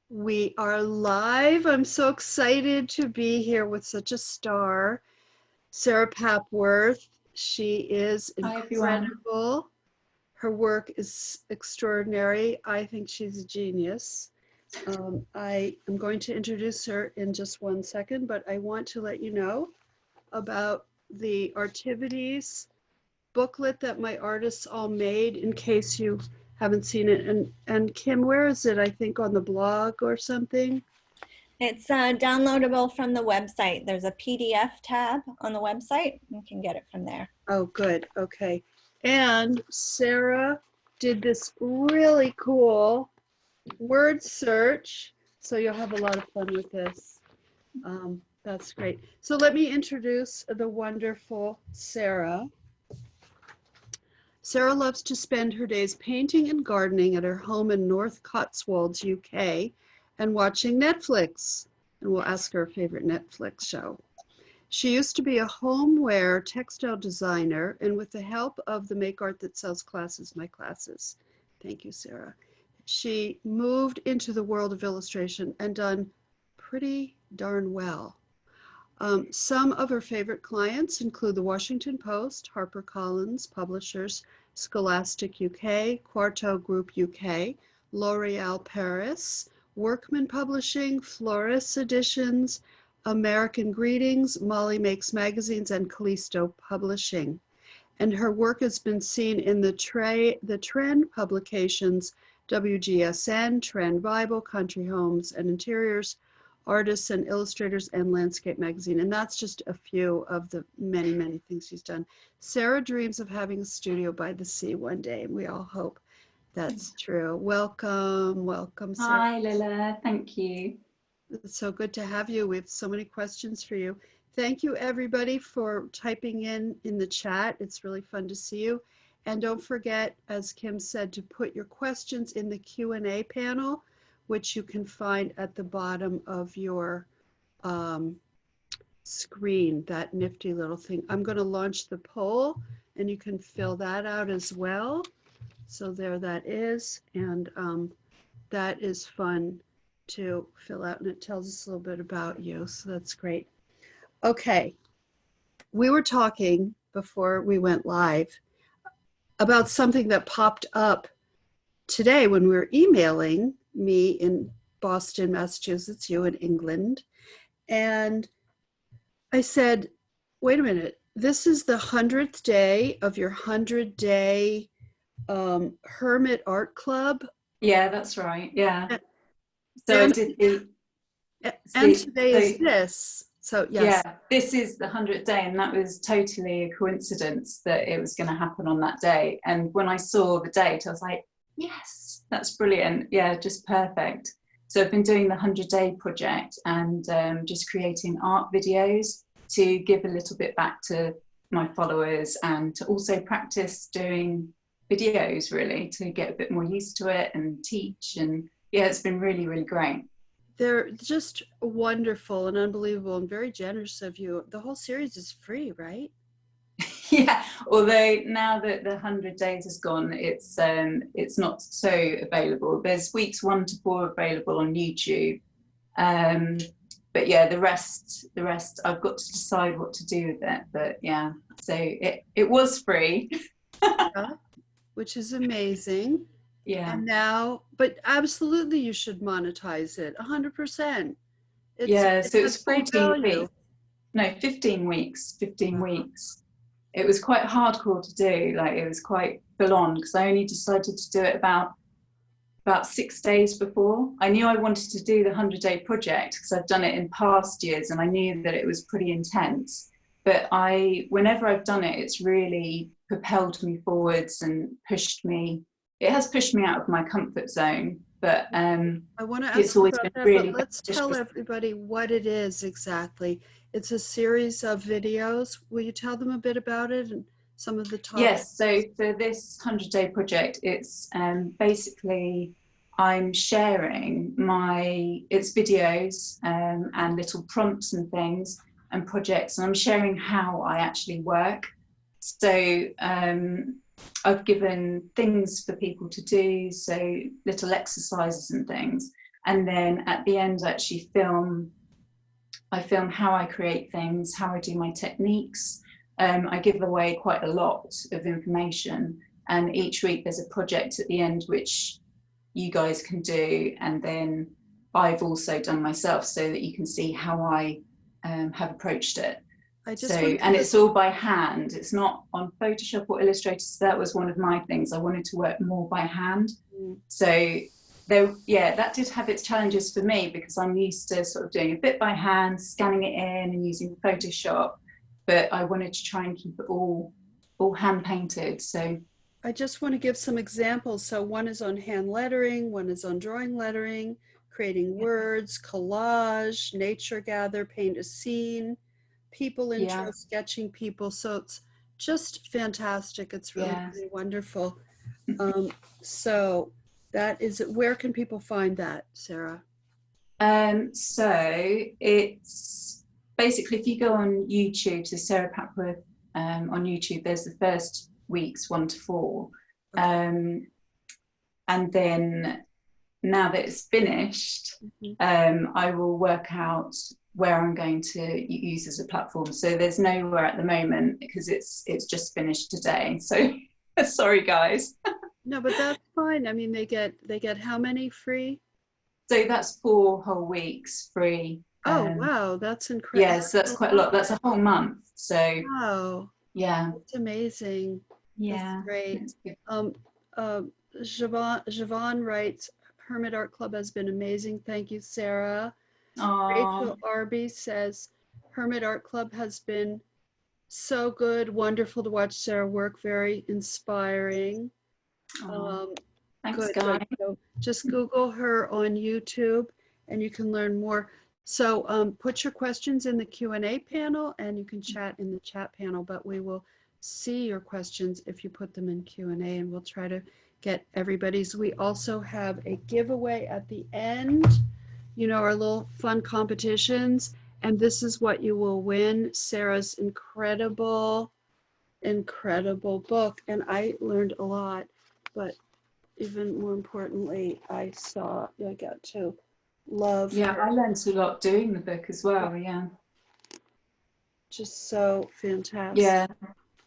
We are live. I'm so excited to be here with such a star, Sarah Papworth. She is Hi, everyone. incredible. Her work is extraordinary. I think she's a genius. I am going to introduce her in just one second, but I want to let you know about the Artivities booklet that my artists all made in case you haven't seen it. And Kim, where is it? I think on the blog or something. It's downloadable from the website. There's a PDF tab on the website. You can get it from there. Oh, good. Okay. And Sarah did this really cool word search. So you'll have a lot of fun with this. That's great. So let me introduce the wonderful Sarah. Sarah loves to spend her days painting and gardening at her home in North Cotswolds, UK, and watching Netflix. And we'll ask her favorite Netflix show. She used to be a homeware textile designer, and with the help of the Make Art That Sells classes, my classes, thank you, Sarah, she moved into the world of illustration and done pretty darn well. Some of her favorite clients include the Washington Post, HarperCollins, Publishers, Scholastic UK, Quarto Group UK, L'Oreal Paris, Workman Publishing, Floris Editions, American Greetings, Molly Makes Magazines, and Callisto Publishing. And her work has been seen in the Trend publications, WGSN, Trend Bible, Country Homes and Interiors, Artists and Illustrators, and Landscape Magazine. And that's just a few of the many, many things she's done. Sarah dreams of having a studio by the sea one day, and we all hope that's true. Welcome, welcome, Sarah. Hi, Lilla. Thank you. It's so good to have you. We have so many questions for you. Thank you, everybody, for typing in the chat. It's really fun to see you. And don't forget, as Kim said, to put your questions in the Q&A panel, which you can find at the bottom of your screen, that nifty little thing. I'm going to launch the poll, and you can fill that out as well. So there that is, and that is fun to fill out, and it tells us a little bit about you, so that's great. Okay, we were talking before we went live about something that popped up today when we were emailing, me in Boston, Massachusetts, you in England, and I said, wait a minute, this is the 100th day of your 100-day Hermit Art Club? Yeah, that's right. Yeah. So and, today is this. So yes. Yeah, this is the 100th day, and that was totally a coincidence that it was going to happen on that day. And when I saw the date, I was like, yes, that's brilliant. Yeah, just perfect. So I've been doing the 100-day project and just creating art videos to give a little bit back to my followers and to also practice doing videos, really, to get a bit more used to it and teach. And yeah, it's been really, really great. They're just wonderful and unbelievable and very generous of you. The whole series is free, right? Yeah, although now that the 100 days has gone, it's not so available. There's weeks 1 to 4 available on YouTube, but yeah, the rest I've got to decide what to do with it. But yeah, so it was free, yeah, which is amazing. Yeah. And now, but absolutely, you should monetize it 100%. Yeah, so it's 14 weeks. No, 15 weeks. 15 weeks. It was quite hardcore to do. Like, it was quite full on because I only decided to do it about 6 days before. I knew I wanted to do the 100-day project because I've done it in past years and I knew that it was pretty intense. But whenever I've done it, it's really propelled me forwards and pushed me. It has pushed me out of my comfort zone, but I want to ask about that, really, but let's tell everybody what it is exactly. It's a series of videos. Will you tell them a bit about it and some of the topics? Yes, so for this 100-day project, it's basically I'm sharing it's videos and little prompts and things and projects, and I'm sharing how I actually work. So I've given things for people to do, so little exercises and things, And then at the end, I actually film how I create things, how I do my techniques. I give away quite a lot of information, and each week there's a project at the end which you guys can do, and then I've also done myself, so that you can see how I have approached it. And it's all by hand. It's not on Photoshop or Illustrator. So that was one of my things. I wanted to work more by hand. So that did have its challenges for me, because I'm used to sort of doing a bit by hand, scanning it in and using Photoshop, but I wanted to try and keep it all hand painted. So I just want to give some examples. So one is on hand lettering, one is on drawing lettering, creating words, collage, nature gather, paint a scene, people intro, sketching people. So it's just fantastic. It's really, really wonderful. So that is it. Where can people find that, Sarah? So it's basically, if you go on YouTube, so Sarah Papworth on YouTube, there's the first weeks 1 to 4. And then now that it's finished, I will work out where I'm going to use as a platform. So there's nowhere at the moment, because it's just finished today. So sorry, guys. No, but that's fine. I mean, they get how many free? So that's 4 whole weeks free. Oh, wow, that's incredible. Yeah, so that's quite a lot. That's a whole month. So wow, yeah, that's amazing. Yeah, that's great. Javon writes, Hermit Art Club has been amazing. Thank you, Sarah. Rachel Arby says, Hermit Art Club has been so good, wonderful to watch Sarah work, very inspiring. Thanks, guys. So just Google her on YouTube and you can learn more. So put your questions in the Q&A panel, and you can chat in the chat panel, but we will see your questions if you put them in Q&A, and we'll try to get everybody's. We also have a giveaway at the end, you know, our little fun competitions, and this is what you will win: Sarah's incredible book. And I learned a lot, but even more importantly, I got to love her. I learned a lot doing the book as well. Just so fantastic. Yeah,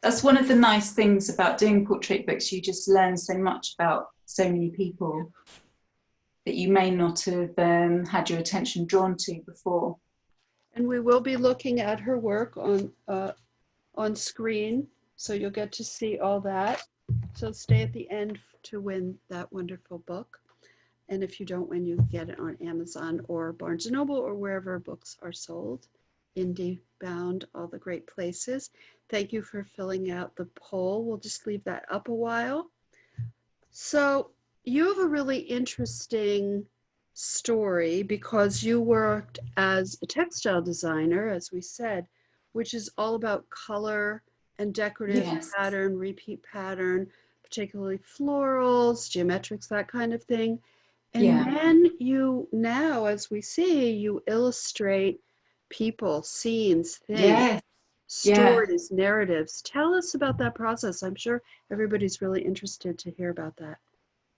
that's one of the nice things about doing portrait books. You just learn so much about so many people that you may not have had your attention drawn to before. And we will be looking at her work on screen, so you'll get to see all that. So stay at the end to win that wonderful book. And if you don't win, you get it on Amazon or Barnes & Noble or wherever books are sold. IndieBound, all the great places. Thank you for filling out the poll. We'll just leave that up a while. So you have a really interesting story, because you worked as a textile designer, as we said, which is all about color and decorative pattern, repeat pattern, particularly florals, geometrics, that kind of thing. And then you now, as we see, you illustrate people, scenes, things, stories, narratives. Tell us about that process. I'm sure everybody's really interested to hear about that.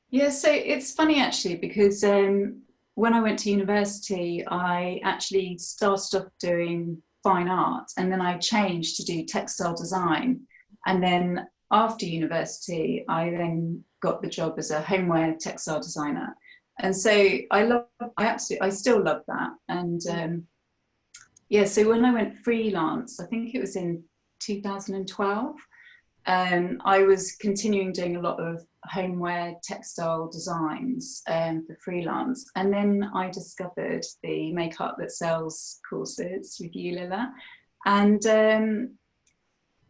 Yeah, so it's funny actually, because when I went to university, I actually started off doing fine art, and then I changed to do textile design. And then after university, I then got the job as a homeware textile designer. And so I still love that. And so when I went freelance, I think it was in 2012, I was continuing doing a lot of homeware textile designs for freelance. And then I discovered the Make Art That Sells courses with you, Lilla. And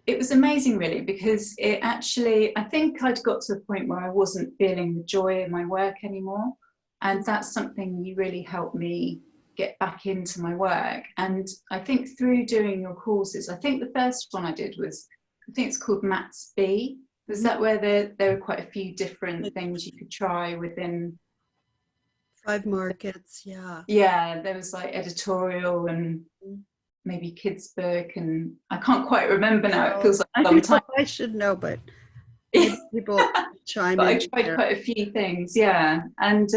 it was amazing, really, because it actually, I think I'd got to a point where I wasn't feeling the joy in my work anymore. And that's something you really helped me get back into my work. And I think through doing your courses, I think the first one I did was, I think it's called Matt's B. Was that where there were quite a few different things you could try within 5 markets? Yeah. Yeah, there was like editorial and maybe kids book, and I can't quite remember now. It feels like a long time. I should know, but people chime in. I tried quite a few things, and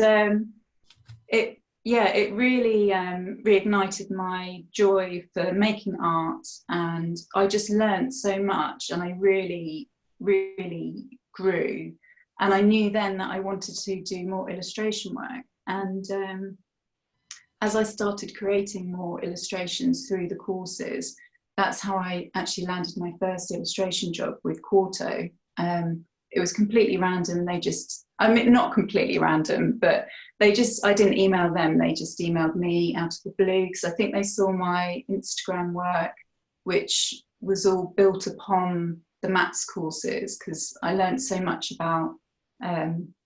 yeah, it really reignited my joy for making art, and I just learned so much, and I really, really grew. And I knew then that I wanted to do more illustration work. And as I started creating more illustrations through the courses, that's how I actually landed my first illustration job with Quarto. It was completely random. They just, I mean, not completely random, but they just, I didn't email them. They just emailed me out of the blue, because I think they saw my Instagram work, which was all built upon the maths courses, because I learned so much about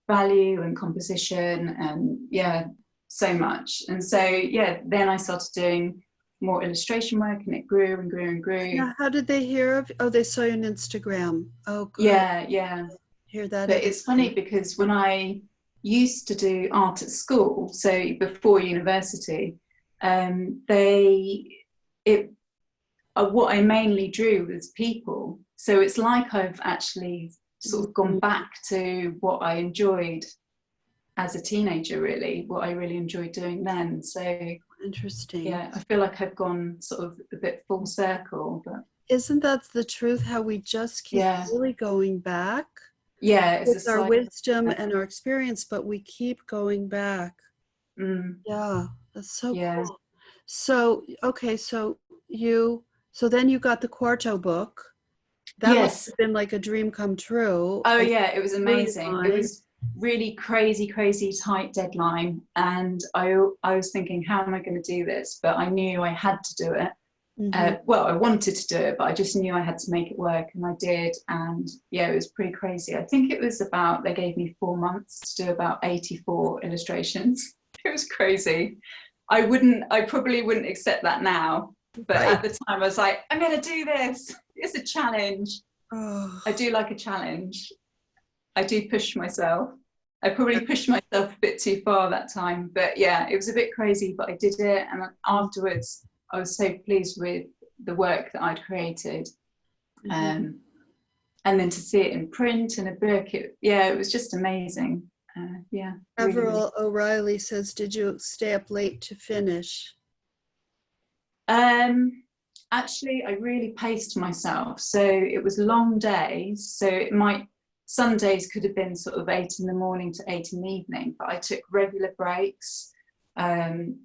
value and composition, and yeah, so much. And so yeah, then I started doing more illustration work, and it grew and grew and grew. Yeah, how did they hear of? Oh, they saw you on Instagram. Oh, good. Yeah. Hear that? But it's funny, because when I used to do art at school, so before university, what I mainly drew was people. So it's like I've actually sort of gone back to what I enjoyed as a teenager, really, what I really enjoyed doing then. So interesting. yeah, I feel like I've gone sort of a bit full circle. But isn't that the truth, how we just keep really going back? Yeah, it's with our wisdom and our experience, but we keep going back. Yeah, that's so cool. So okay, so then you got the Quarto book. That must have been like a dream come true. Oh yeah, it was amazing. It was really crazy tight deadline, and I was thinking, how am I going to do this? But I knew I had to do it. Well, I wanted to do it, but I just knew I had to make it work, and I did. And yeah, it was pretty crazy. I think it was about, they gave me 4 months to do about 84 illustrations. It was crazy. I probably wouldn't accept that now, but at the time I was like, I'm going to do this. It's a challenge. Oh. I do like a challenge. I do push myself. I probably pushed myself a bit too far that time, but yeah, it was a bit crazy, but I did it. And afterwards, I was so pleased with the work that I'd created. And then to see it in print in a book, it was just amazing. Yeah. Avril O'Reilly says, did you stay up late to finish? Actually, I really paced myself. So it was long days. So some days could have been sort of 8 in the morning to 8 in the evening, but I took regular breaks.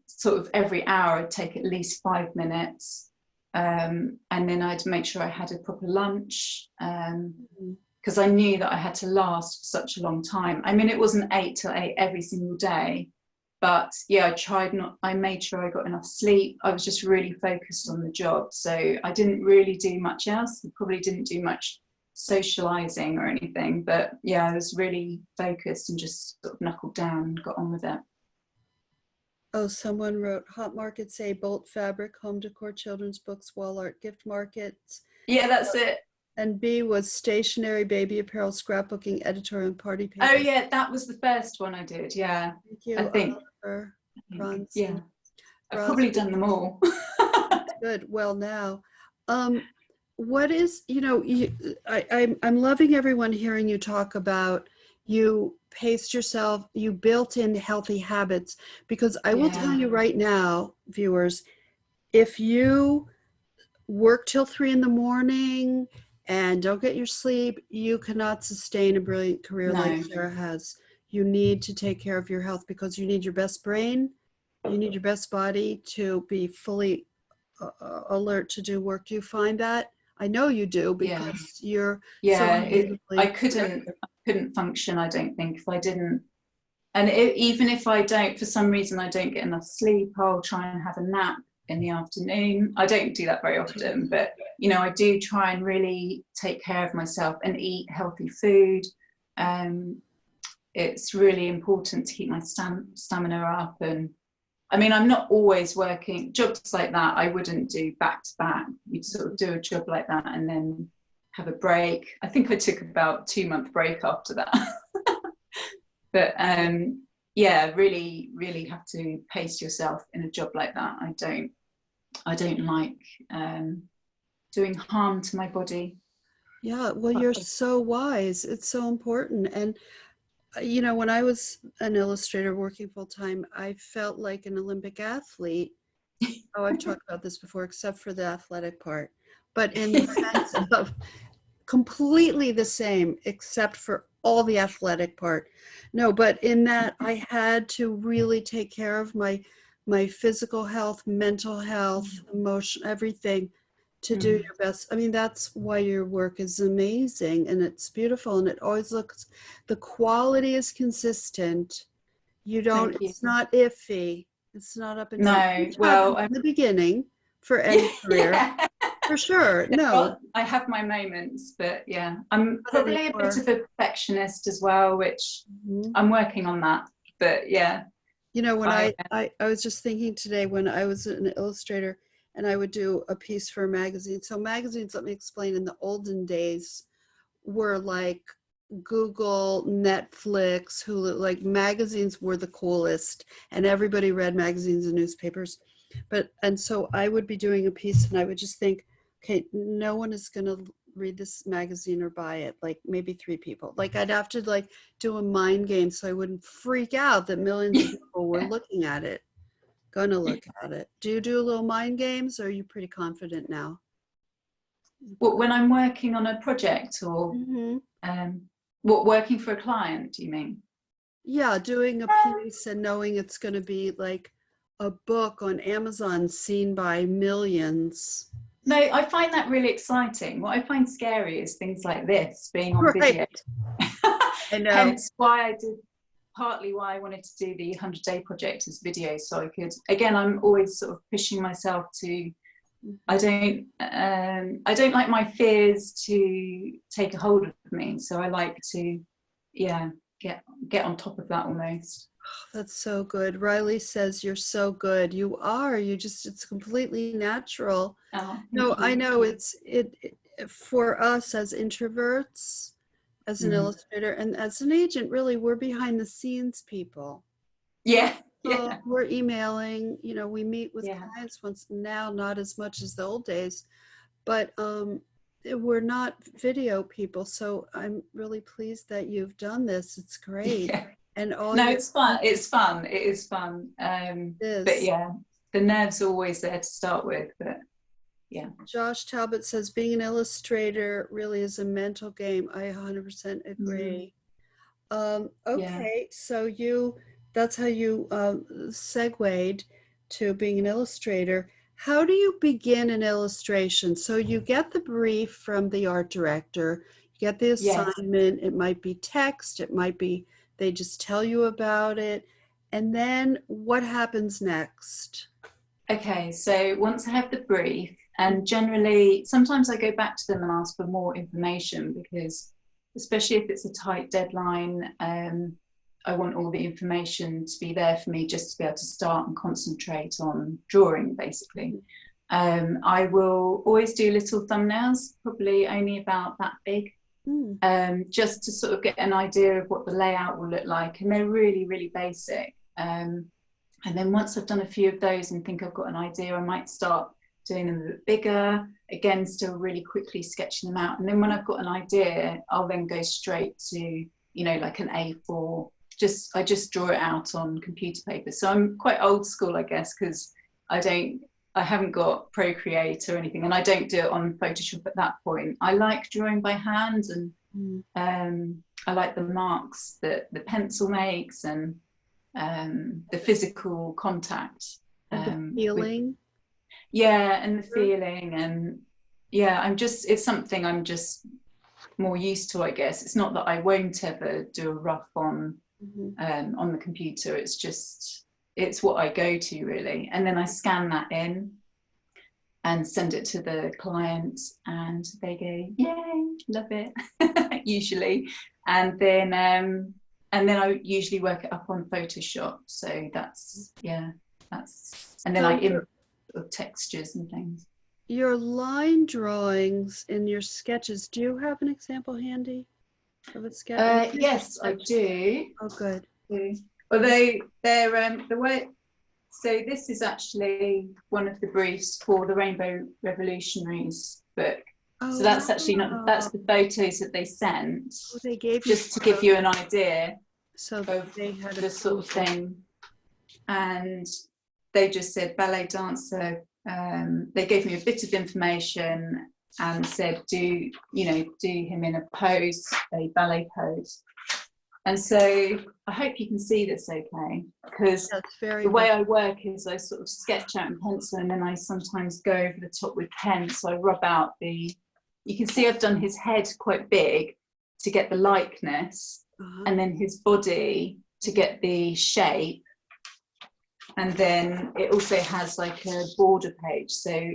Sort of every hour I'd take at least 5 minutes, and then I'd make sure I had a proper lunch, because I knew that I had to last for such a long time. I mean, it wasn't 8 till 8 every single day, but yeah, I made sure I got enough sleep. I was just really focused on the job, so I didn't really do much else. I probably didn't do much socializing or anything, but yeah, I was really focused and just sort of knuckled down and got on with it. Oh, someone wrote, Hot Markets say Bolt Fabric, Home Decor, Children's Books, Wall Art, Gift Markets. Yeah, that's it. And B was Stationery, Baby Apparel, Scrapbooking, Editorial, and Party Paper. Oh yeah, that was the first one I did, yeah. Thank you, I think. Yeah. I've probably done them all. Good, well now. What is, I'm loving everyone hearing you talk about you paced yourself, you built in healthy habits, because I will tell you right now, viewers, if you work till 3 in the morning and don't get your sleep, you cannot sustain a brilliant career like Sarah has. You need to take care of your health, because you need your best brain, you need your best body to be fully alert to do work. Do you find that? I know you do, because you're I couldn't function, I don't think, if I didn't. And even if I don't, for some reason I don't get enough sleep, I'll try and have a nap in the afternoon. I don't do that very often, but I do try and really take care of myself and eat healthy food. It's really important to keep my stamina up. And I mean, I'm not always working jobs like that. I wouldn't do back to back. You'd sort of do a job like that and then have a break. I think I took about 2-month break after that. But yeah, really, really have to pace yourself in a job like that. I don't like doing harm to my body. Yeah, well, you're so wise. It's so important. And You know, when I was an illustrator working full time, I felt like an Olympic athlete. Oh, I've talked about this before, except for the athletic part, but in the sense of completely the same, except for all the athletic part. No, but in that I had to really take care of my physical health, mental health, emotion, everything, to do your best. I mean, that's why your work is amazing and it's beautiful and it always looks, the quality is consistent. You don't, Thank you. it's not iffy. It's not up and down. No, Which well, happens in the beginning for any career, for sure. No, well, I have my moments, but yeah, I'm not probably a bit anymore. of a perfectionist as well, which Mhm. I'm working on that. But yeah, You know, when I I was just thinking today when I was an illustrator and I would do a piece for a magazine. So magazines, let me explain, in the olden days were like Google, Netflix, Hulu, like magazines were the coolest and everybody read magazines and newspapers. And so I would be doing a piece and I would just think, okay, no one is going to read this magazine or buy it, like maybe 3 people. Like I'd have to like do a mind game so I wouldn't freak out that millions of people were looking at it, gonna look at it. Do you do a little mind games or are you pretty confident now? well, when I'm working on a project or Mm-hmm. what, working for a client, do you mean? Yeah, doing a piece and knowing it's going to be like a book on Amazon seen by millions. No, I find that really exciting. What I find scary is things like this being on Right. video. I know. Hence why I did, partly why I wanted to do the 100-day project as video, so I could, again, I'm always sort of pushing myself to, I don't like my fears to take a hold of me, so I like to, yeah, get on top of that almost. That's so good. Riley says you're so good. You are. You just, it's completely natural. Oh, No, I know it for us as introverts, as an illustrator and as an agent, really, we're behind the scenes people. Yeah, So yeah. we're emailing, you know, we meet with Yeah. clients once now, not as much as the old days, but we're not video people. So I'm really pleased that you've done this. It's great. Yeah. And all No, your it's fun. It's fun. It is fun. But yeah, the nerves are always there to start with. But yeah. Josh Talbot says being an illustrator really is a mental game. I 100% agree. Okay, so that's how you segued to being an illustrator. How do you begin an illustration? So you get the brief from the art director, you get the assignment, it might be text, it might be they just tell you about it. And then what happens next? Okay, so once I have the brief, and generally, sometimes I go back to them and ask for more information because, especially if it's a tight deadline, I want all the information to be there for me just to be able to start and concentrate on drawing, basically. I will always do little thumbnails, probably only about that big, just to sort of get an idea of what the layout will look like. And they're really, really basic. And then once I've done a few of those and think I've got an idea, I might start doing them a bit bigger, again, still really quickly sketching them out. And then when I've got an idea, I'll then go straight to, you know, like an A4. I just draw it out on computer paper. So I'm quite old school, I guess, because I haven't got Procreate or anything, and I don't do it on Photoshop at that point. I like drawing by hand, and I like the marks that the pencil makes and the physical contact. The feeling. And the feeling, and yeah, it's something I'm just more used to, I guess. It's not that I won't ever do a rough on the computer. It's what I go to, really. And then I scan that in and send it to the client, and they go, yay, love it, usually. And then I usually work it up on Photoshop. So and then I input textures and things. Your line drawings in your sketches, do you have an example handy of a sketch? Yes, I do. Oh, good. Although they're the way. So this is actually one of the briefs for the Rainbow Revolutionaries book. So that's actually not. That's the photos that they sent. They gave just to give you an idea. So of they had this sort of thing. And they just said ballet dancer. They gave me a bit of information and said, do him in a pose, a ballet pose. And so I hope you can see this okay, because the way I work is I sort of sketch out in pencil and then I sometimes go over the top with pen. So I rub out you can see I've done his head quite big to get the likeness, and then his body to get the shape. And then it also has like a border page. So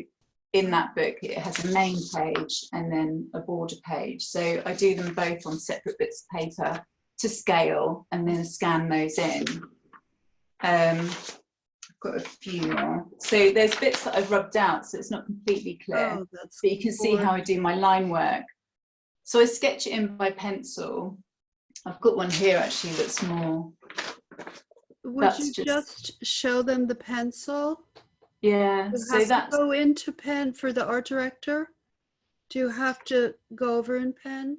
in that book, it has a main page and then a border page. So I do them both on separate bits of paper to scale and then scan those in. I've got a few more. So there's bits that I've rubbed out, so it's not completely clear, but you can see how I do my line work. So I sketch it in by pencil. I've got one here actually that's more. Would you just show them the pencil? Yeah, so that's go into pen for the art director. Do you have to go over in pen?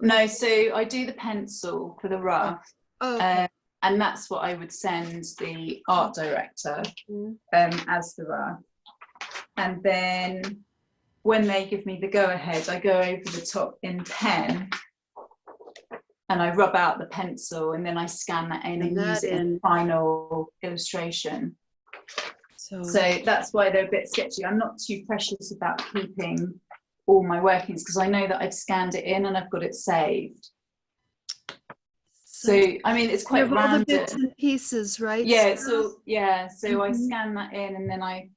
No, so I do the pencil for the rough, okay. And that's what I would send the art director as the rough. And then when they give me the go-ahead, I go over the top in pen and I rub out the pencil and then I scan that in and use it in the final illustration. So that's why they're a bit sketchy. I'm not too precious about keeping all my workings because I know that I've scanned it in and I've got it saved. So I mean, it's quite random. All the bits and pieces, right? Yeah. So I scan that in and then I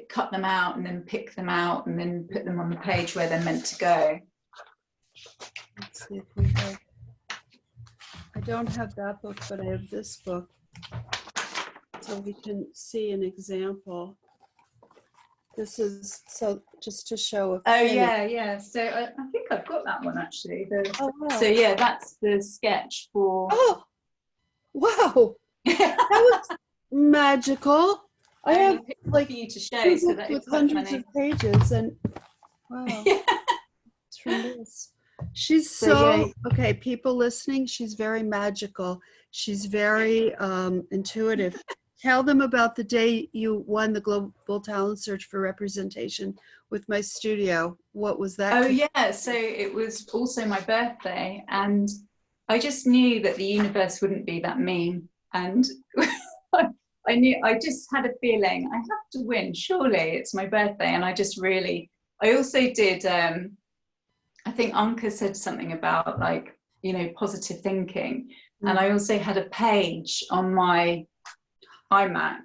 cut them out and then pick them out and then put them on the page where they're meant to go. Let's see if we have. I don't have that book, but I have this book, so we can see an example. This is just to show. Yeah. So I think I've got that one actually. Wow. So yeah, that's the sketch for. Oh, wow! That was magical. I have like for you to show so that with hundreds of pages, and wow, it's tremendous. She's okay. People listening, she's very magical. She's very intuitive. Tell them about the day you won the Global Talent Search for Representation with my studio. What was that? Oh yeah, so it was also my birthday and I just knew that the universe wouldn't be that mean. And I just had a feeling I have to win, surely it's my birthday. And I also did, I think Anka said something about like, positive thinking. And I also had a page on my iMac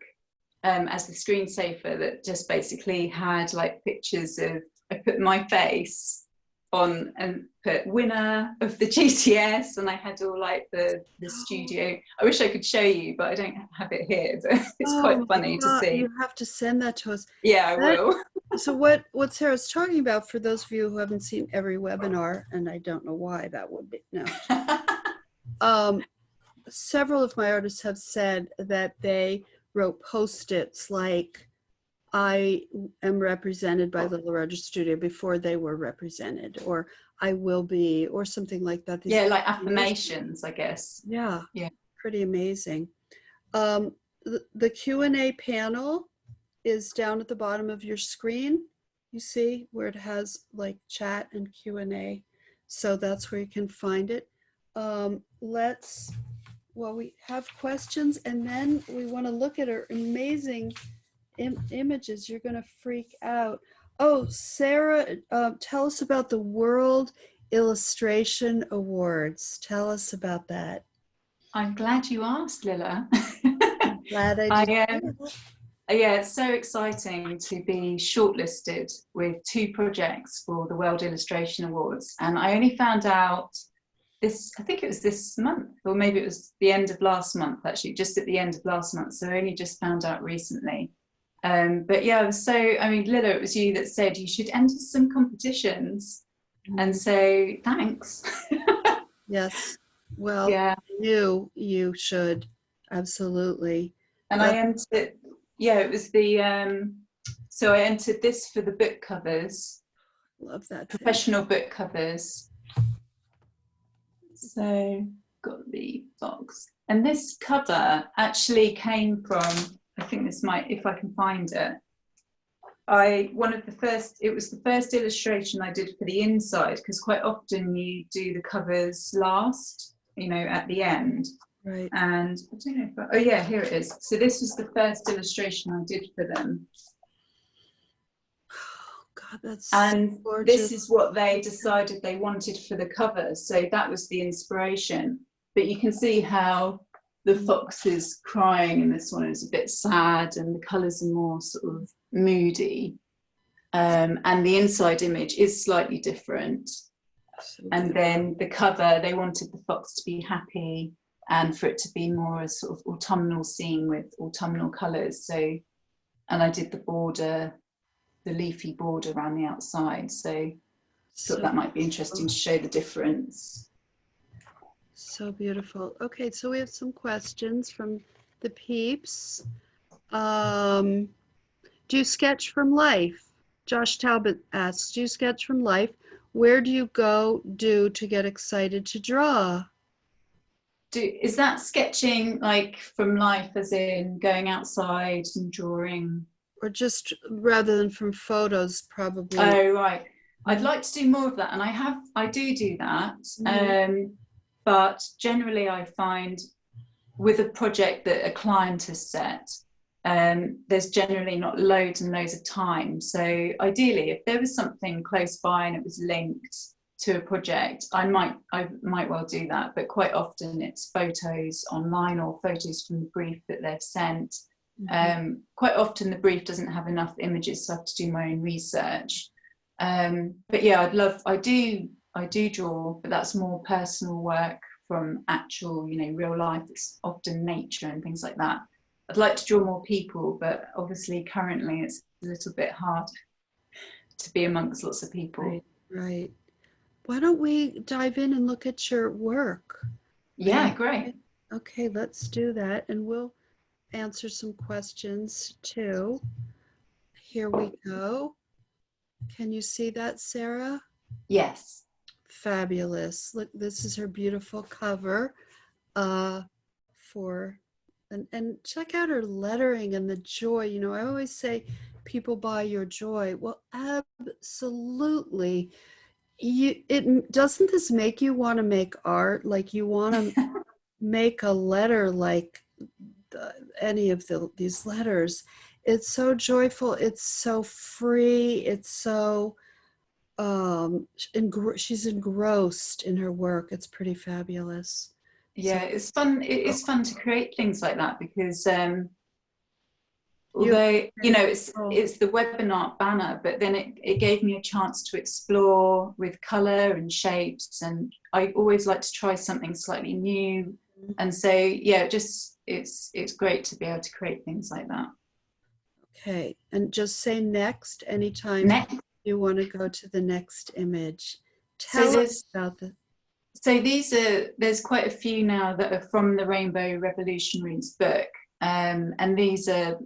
as the screensaver that just basically had like pictures of, I put my face on and put winner of the GTS and I had all like the studio. I wish I could show you, but I don't have it here, but it's quite funny to see. You have to send that to us. Yeah, I will. So what Sarah's talking about, for those of you who haven't seen every webinar, and I don't know why that would be, no. Several of my artists have said that they wrote Post-its like, I am represented by Lilla Rogers Studio before they were represented, or I will be, or something like that. Yeah, like affirmations, I guess. Yeah, pretty amazing. The Q&A panel is down at the bottom of your screen. You see where it has like chat and Q&A. So that's where you can find it. We have questions and then we want to look at our amazing images. You're going to freak out. Oh, Sarah, tell us about the World Illustration Awards. Tell us about that. I'm glad you asked, Lilla. I'm glad I did. Yeah, it's so exciting to be shortlisted with 2 projects for the World Illustration Awards. And I only found out I think it was this month, or maybe it was the end of last month, actually, just at the end of last month. So I only just found out recently. But yeah, Lilla, it was you that said you should enter some competitions. And so thanks. Yes. Well, yeah. You should. Absolutely. And I entered, it was so I entered this for the book covers. Love that. Professional book covers. So got the box. And this cover actually came from, I think this might, if I can find it, it was the first illustration I did for the inside, because quite often you do the covers last, you know, at the end. Right. And I don't know if oh yeah, here it is. So this was the first illustration I did for them. Oh God, that's and gorgeous. This is what they decided they wanted for the cover. So that was the inspiration. But you can see how the fox is crying, and this one is a bit sad, and the colours are more sort of moody. And the inside image is slightly different. So and then the cover, they wanted the fox to be happy and for it to be more a sort of autumnal scene with autumnal colours. So, and I did the border, the leafy border around the outside. So thought that might be interesting to show the difference. So beautiful. Okay, so we have some questions from the peeps. Do you sketch from life? Josh Talbot asks, do you sketch from life? Where do you go to get excited to draw? Is that sketching like from life, as in going outside and drawing? Or just rather than from photos, probably. Oh, right. I'd like to do more of that, and I do that. Mm-hmm. But generally I find with a project that a client has set, there's generally not loads and loads of time. So ideally, if there was something close by and it was linked to a project, I might well do that. But quite often it's photos online or photos from the brief that they've sent. Mm-hmm. Quite often the brief doesn't have enough images, so I have to do my own research. But yeah, I do draw, but that's more personal work from actual, you know, real life. It's often nature and things like that. I'd like to draw more people, but obviously currently it's a little bit hard to be amongst lots of people. Right, right. Why don't we dive in and look at your work? Yeah, great. Okay, let's do that, and we'll answer some questions too. Here we go. Can you see that, Sarah? Yes. Fabulous. Look, this is her beautiful cover and check out her lettering and the joy. You know, I always say people buy your joy. Well, absolutely. Doesn't this make you want to make art? Like you want to make a letter like any of these letters. It's so joyful. It's so free. It's so she's engrossed in her work. It's pretty fabulous. Yeah, so, it's fun. It is fun to create things like that because although you know it's the WebinART banner, but then it gave me a chance to explore with color and shapes, and I always like to try something slightly new. And so yeah, just it's great to be able to create things like that. Okay, and just say next anytime you want to go to the next image. Tell us about the. So there's quite a few now that are from the Rainbow Revolutionaries book, and these are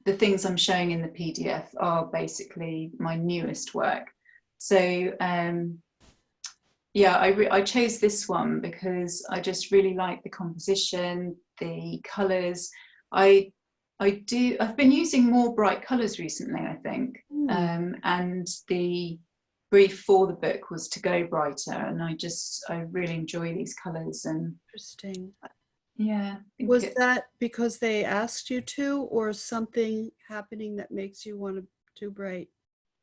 the things I'm showing in the PDF are basically my newest work. So yeah, I chose this one because I just really like the composition, the colours. I've been using more bright colours recently, I think, and the brief for the book was to go brighter, and I really enjoy these colours. And interesting. Yeah. Was that because they asked you to, or something happening that makes you want to do bright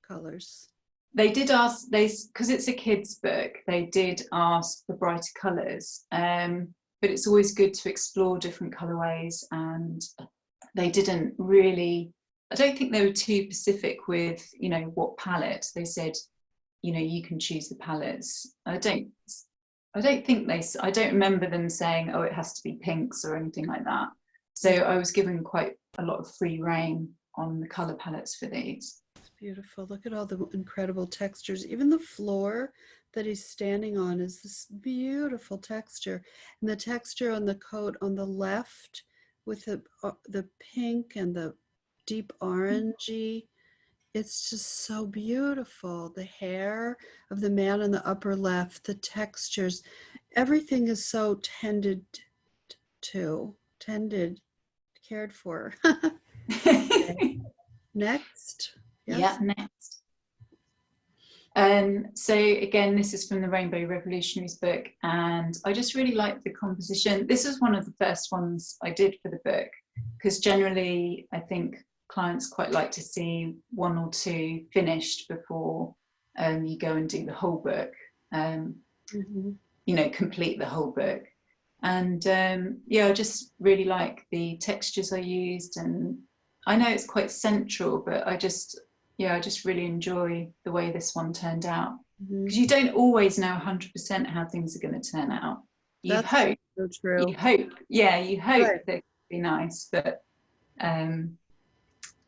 colors? They did ask, because it's a kid's book, they did ask for brighter colours, but it's always good to explore different colourways, and they didn't really, I don't think they were too specific with, you know, what palette. They said, you know, you can choose the palettes. I don't remember them saying, oh, it has to be pinks or anything like that. So I was given quite a lot of free reign on the colour palettes for these. It's beautiful. Look at all the incredible textures. Even the floor that he's standing on is this beautiful texture. And the texture on the coat on the left with the pink and the deep orangey It's just so beautiful. The hair of the man in the upper left, the textures, everything is so tended to, cared for. Okay. Next. Yes. Yeah, next. So again, this is from the Rainbow Revolutionaries book, and I just really like the composition. This is one of the first ones I did for the book, because generally I think clients quite like to see one or two finished before you go and do the whole book, you know, complete the whole book. And yeah, I just really like the textures I used, and I know it's quite central, but I just really enjoy the way this one turned out, because you don't always know 100% how things are going to turn out. You hope, so true. you hope Right. that it could be nice, but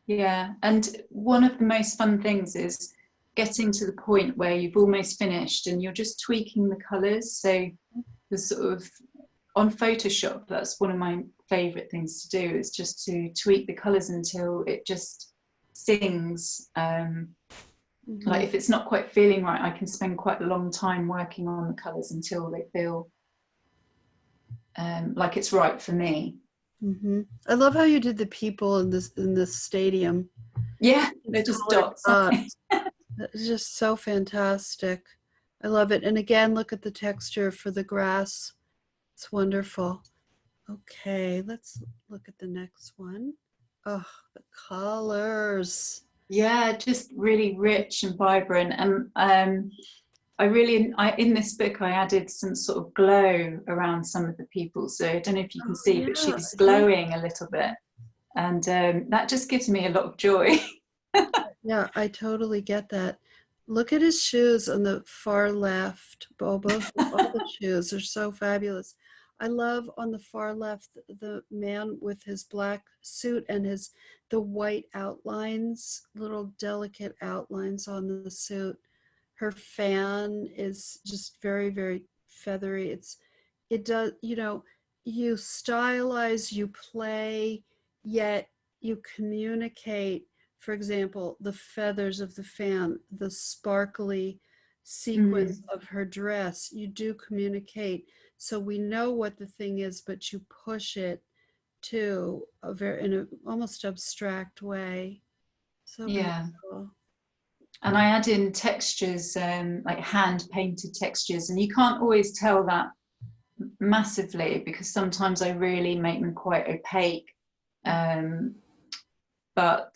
yeah. And one of the most fun things is getting to the point where you've almost finished and you're just tweaking the colors. So the sort of, on Photoshop, that's one of my favorite things to do, is just to tweak the colors until it just sings. Like if it's not quite feeling right, I can spend quite a long time working on the colors until they feel like it's right for me. I love how you did the people in this stadium. Yeah, they're just dots. It's just so fantastic. I love it. And again, look at the texture for the grass. It's wonderful. Okay, let's look at the next one. Oh, the colors. Yeah, just really rich and vibrant. And in this book, I added some sort of glow around some of the people. So I don't know if you can see, but she's glowing a little bit. And that just gives me a lot of joy. Yeah, I totally get that. Look at his shoes on the far left. All the shoes are so fabulous. I love on the far left the man with his black suit and the white outlines, little delicate outlines on the suit. Her fan is just very, very feathery. It does, you know, you stylize, you play, yet you communicate. For example, the feathers of the fan, the sparkly sequence of her dress, you do communicate. So we know what the thing is, but you push it to in an almost abstract way. So yeah. beautiful. And I add in textures, like hand painted textures, and you can't always tell that massively, because sometimes I really make them quite opaque. But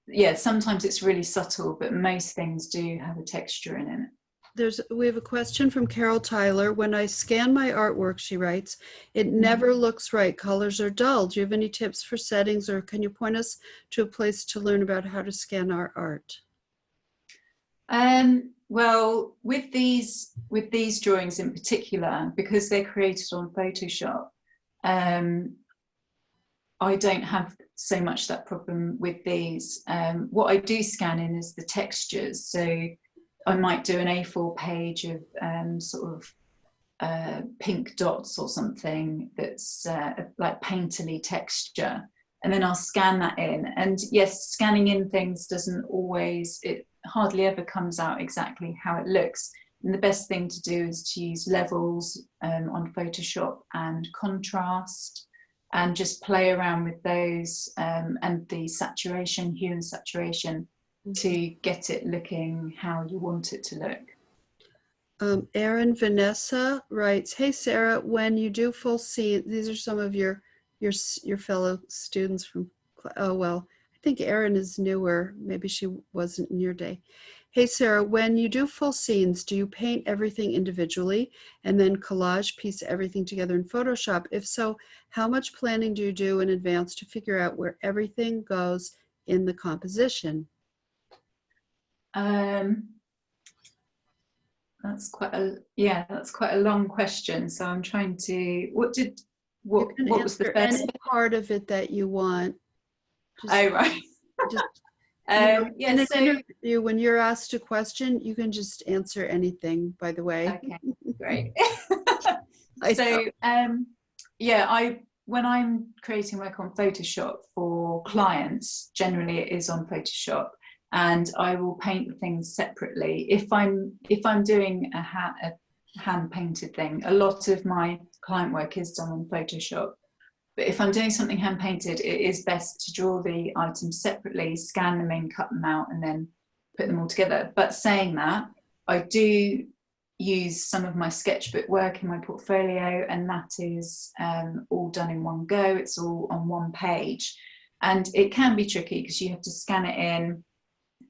yeah, sometimes it's really subtle, but most things do have a texture in it. We have a question from Carol Tyler. When I scan my artwork, she writes, it never looks right. Colors are dull. Do you have any tips for settings, or can you point us to a place to learn about how to scan our art? Well, with these drawings in particular, because they're created on Photoshop, I don't have so much that problem with these. What I do scan in is the textures. So I might do an A4 page of sort of pink dots or something that's like painterly texture, and then I'll scan that in. And yes, scanning in things doesn't always, it hardly ever comes out exactly how it looks. And the best thing to do is to use levels on Photoshop and contrast, and just play around with those and the saturation, hue and saturation, to get it looking how you want it to look. Erin Vanessa writes, hey Sarah, when you do full scene, these are some of your fellow students from, oh well, I think Erin is newer, maybe she wasn't in your day. Hey Sarah, when you do full scenes, do you paint everything individually and then collage piece everything together in Photoshop? If so, how much planning do you do in advance to figure out where everything goes in the composition? That's quite a long question. So I'm trying to, what was the first any part of it that you want? Oh, right. Just, yeah, in an interview, when you're asked a question, you can just answer anything, by the way. Okay, great. So yeah, when I'm creating work on Photoshop for clients, generally it is on Photoshop. and I will paint things separately. If I'm doing a hand painted thing, a lot of my client work is done on Photoshop. But if I'm doing something hand painted, it is best to draw the items separately, scan them in, cut them out, and then put them all together. But saying that, I do use some of my sketchbook work in my portfolio, and that is all done in one go. It's all on one page. And it can be tricky because you have to scan it in,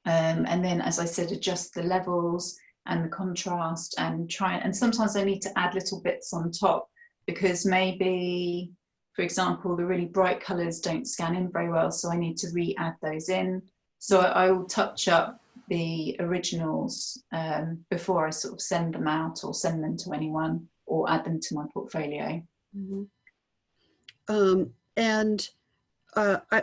and then, as I said, adjust the levels and the contrast, and and sometimes I need to add little bits on top, because maybe, for example, the really bright colours don't scan in very well, so I need to re-add those in. So I will touch up the originals before I sort of send them out or send them to anyone or add them to my portfolio. Mm-hmm.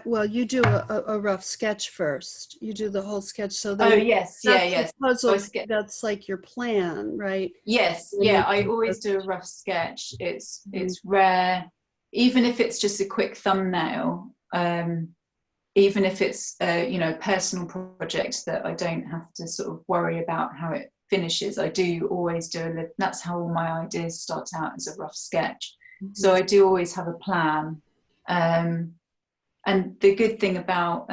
Well, you do a rough sketch first. You do the whole sketch. So then, oh yes, yes. Puzzle, so that's like your plan, right? Yes, yeah, I always do a rough sketch. It's rare, even if it's just a quick thumbnail, even if it's you know, a personal project that I don't have to sort of worry about how it finishes. I do always do that's how all my ideas start out, as a rough sketch. Mm-hmm. So I do always have a plan. And the good thing about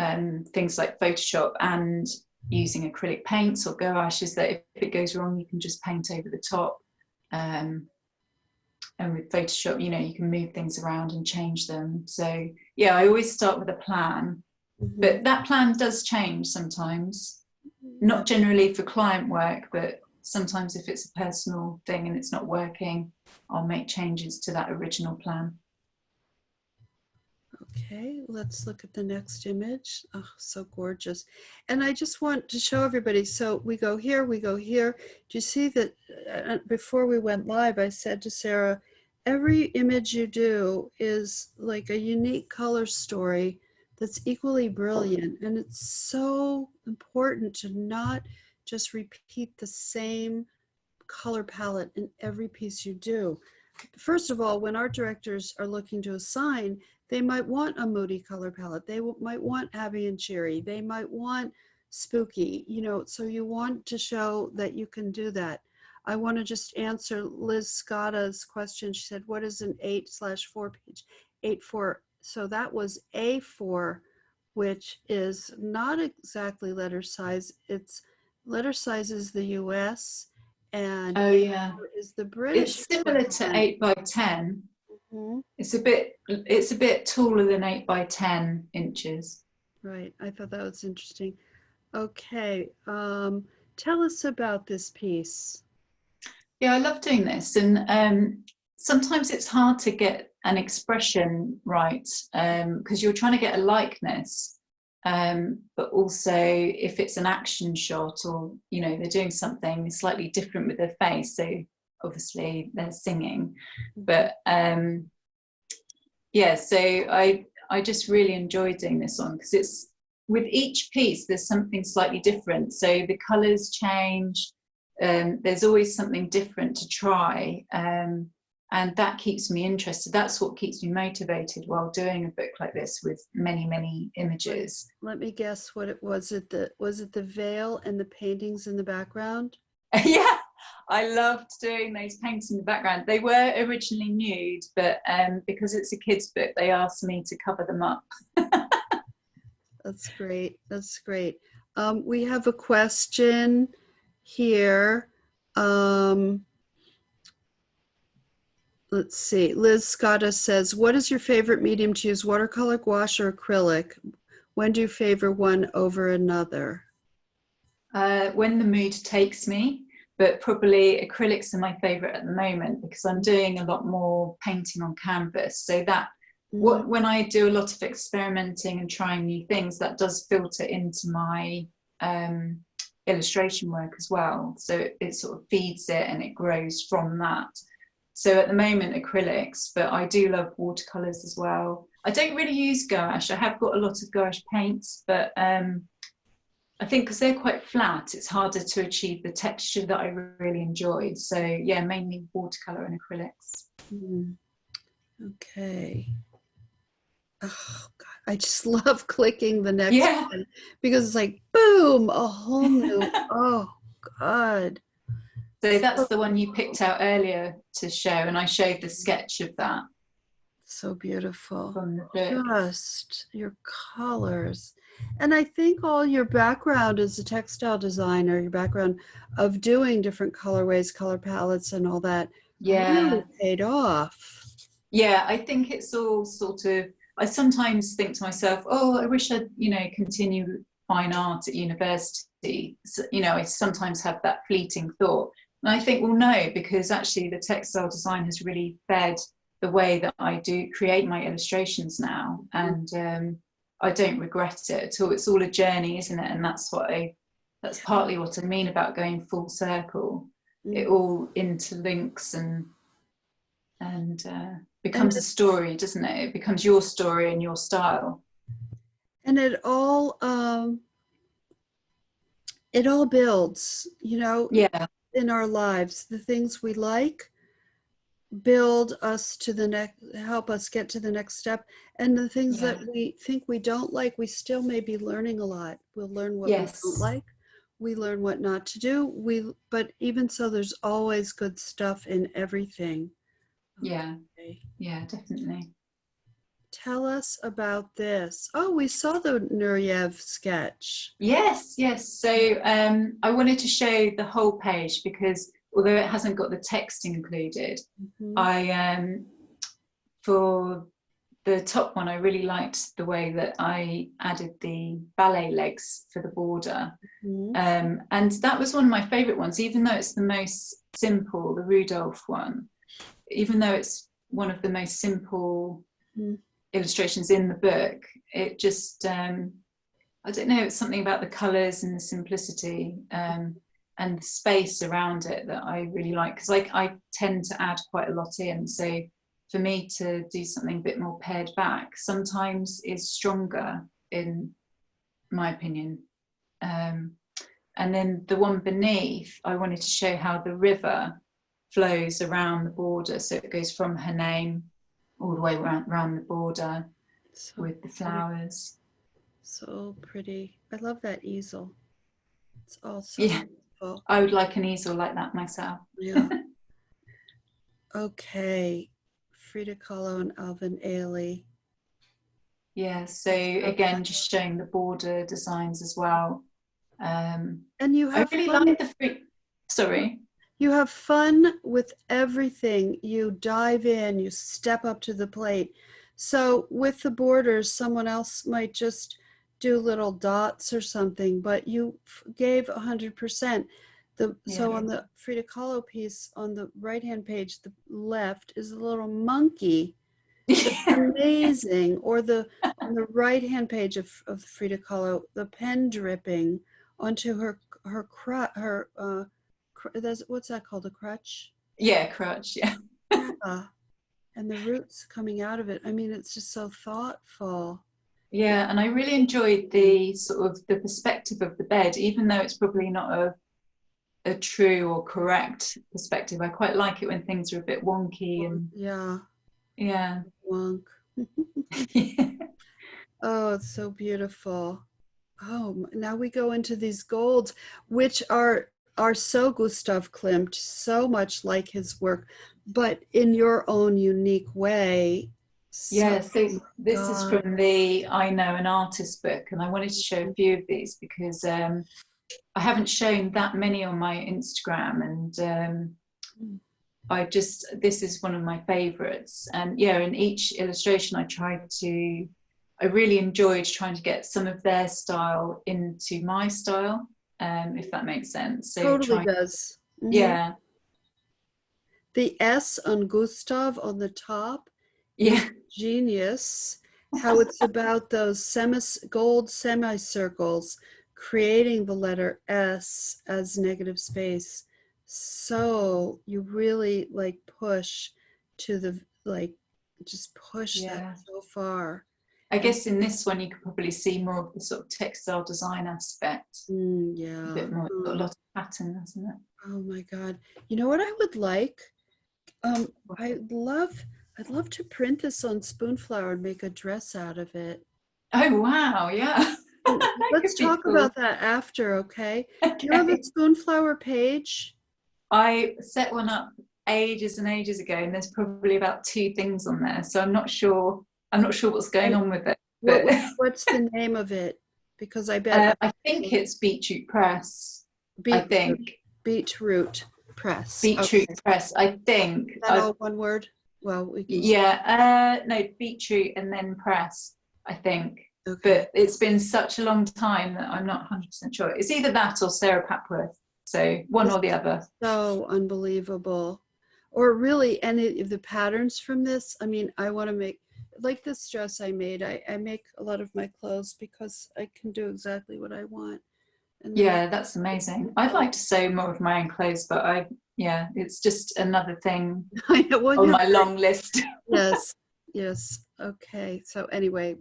things like Photoshop and using acrylic paints or gouache is that if it goes wrong, you can just paint over the top. And with Photoshop, you know, you can move things around and change them. So yeah, I always start with a plan, but that plan does change sometimes. Not generally for client work, but sometimes if it's a personal thing and it's not working, I'll make changes to that original plan. Okay, let's look at the next image. Oh, so gorgeous. And I just want to show everybody, so we go here, we go here. Do you see that before we went live, I said to Sarah, every image you do is like a unique color story that's equally brilliant. And it's so important to not just repeat the same color palette in every piece you do. First of all, when art directors are looking to assign, they might want a moody color palette. They might want happy and cheery. They might want spooky, you know, so you want to show that you can do that. I want to just answer Liz Scotta's question. She said, what is an 8/4 page? 8/4. So that was A4, which is not exactly letter size. It's letter size is the US, and oh yeah, is the British. It's similar to 8x10. Mm-hmm. It's a bit taller than 8x10 inches. Right. I thought that was interesting. Okay. Tell us about this piece. Yeah, I love doing this, and sometimes it's hard to get an expression right, because you're trying to get a likeness, but also if it's an action shot, or you know, they're doing something slightly different with their face, so obviously they're singing. But yeah, so I just really enjoy doing this one, because it's, with each piece there's something slightly different, so the colors change, there's always something different to try, and that keeps me interested. That's what keeps me motivated while doing a book like this with many images. Let me guess what it was. Was it the veil and the paintings in the background? Yeah, I loved doing those paintings in the background. They were originally nude, but because it's a kid's book, they asked me to cover them up. That's great. That's great. We have a question here. Let's see. Liz Scotta says, what is your favorite medium to use, watercolor, gouache, or acrylic? When do you favor one over another? When the mood takes me, but probably acrylics are my favorite at the moment, because I'm doing a lot more painting on canvas. So that when I do a lot of experimenting and trying new things, that does filter into my illustration work as well. So it sort of feeds it and it grows from that. So at the moment, acrylics, but I do love watercolors as well. I don't really use gouache. I have got a lot of gouache paints, but I think because they're quite flat, it's harder to achieve the texture that I really enjoy. So yeah, mainly watercolor and acrylics. Okay. Oh God, I just love clicking the next Yeah. one because it's like, boom, a whole new, oh God. So that's the one you picked out earlier to show, and I showed the sketch of that. So beautiful. From the book. Just your colors. And I think all your background as a textile designer, your background of doing different colorways, color palettes and all that really paid off. Yeah, I think it's all sort of, I sometimes think to myself, oh, I wish I'd, continued fine art at university. So, I sometimes have that fleeting thought. And I think, well, no, because actually the textile design has really fed the way that I do create my illustrations now. And I don't regret it at all. It's all a journey, isn't it? And that's partly what I mean about going full circle. It all interlinks and becomes a story, doesn't it? It becomes your story and your style. And it all builds, in our lives. The things we like build us to the next, help us get to the next step. And the things that we think we don't like, we still may be learning a lot. We'll learn what we don't like. We learn what not to do. But even so, there's always good stuff in everything. Yeah. Okay. Yeah, definitely. Tell us about this. Oh, we saw the Nureyev sketch. Yes. So I wanted to show the whole page because although it hasn't got the text included, I for the top one, I really liked the way that I added the ballet legs for the border. And that was one of my favorite ones, even though it's the most simple, the Rudolph one, even though it's one of the most simple illustrations in the book, it just, I don't know, it's something about the colors and the simplicity and the space around it that I really like, because I tend to add quite a lot in. So for me to do something a bit more pared back sometimes is stronger, in my opinion. And then the one beneath, I wanted to show how the river flows around the border. So it goes from her name all the way around the border with the flowers. So pretty. I love that easel. It's also beautiful. I would like an easel like that myself. Yeah. Okay. Frida Kahlo and Alvin Ailey. Yeah, so again, just showing the border designs as well. And you have I really like the sorry. You have fun with everything. You dive in, you step up to the plate. So with the borders, someone else might just do little dots or something, but you gave 100%. So on the Frida Kahlo piece on the right-hand page, the left is a little monkey. Amazing. Or on the right-hand page of Frida Kahlo, the pen dripping onto her what's that called? A crutch? Yeah, crutch. Yeah. And the roots coming out of it. I mean, it's just so thoughtful. Yeah, and I really enjoyed the sort of the perspective of the bed, even though it's probably not a true or correct perspective. I quite like it when things are a bit wonky and wonk. Oh, it's so beautiful. Oh, now we go into these golds, which are so Gustav Klimt, so much like his work, but in your own unique way. So this is from the I Know an Artist book, and I wanted to show a few of these because I haven't shown that many on my Instagram, and this is one of my favorites. And in each illustration I really enjoyed trying to get some of their style into my style, if that makes sense. So totally does. Yeah. The S on Gustav on the top is genius. How it's about those gold semicircles creating the letter S as negative space. So you really push to just push that so far. I guess in this one you could probably see more of the sort of textile design aspect. A bit more, a lot of pattern, hasn't it? Oh my God. You know what I would like? I I'd love to print this on Spoonflower and make a dress out of it. Oh, wow. Yeah. Let's talk about that after, okay? Do you have a Spoonflower page? I set one up ages and ages ago, and there's probably about 2 things on there. So I'm not sure what's going on with it. But What's the name of it? Because I bet I think it's Beetroot Press. Beetroot Press. Beetroot Press, I think. Is that all one word? Well, we can. Yeah. No, Beetroot and then Press, I think. Okay. But it's been such a long time that I'm not 100% sure. It's either that or Sarah Papworth. So one or the other. So unbelievable. Or really any of the patterns from this. I mean, I want to make, like this dress I made. I make a lot of my clothes because I can do exactly what I want. And yeah, that's amazing. I'd like to sew more of my own clothes, but it's just another thing on my long list. Yes. Okay. So anyway,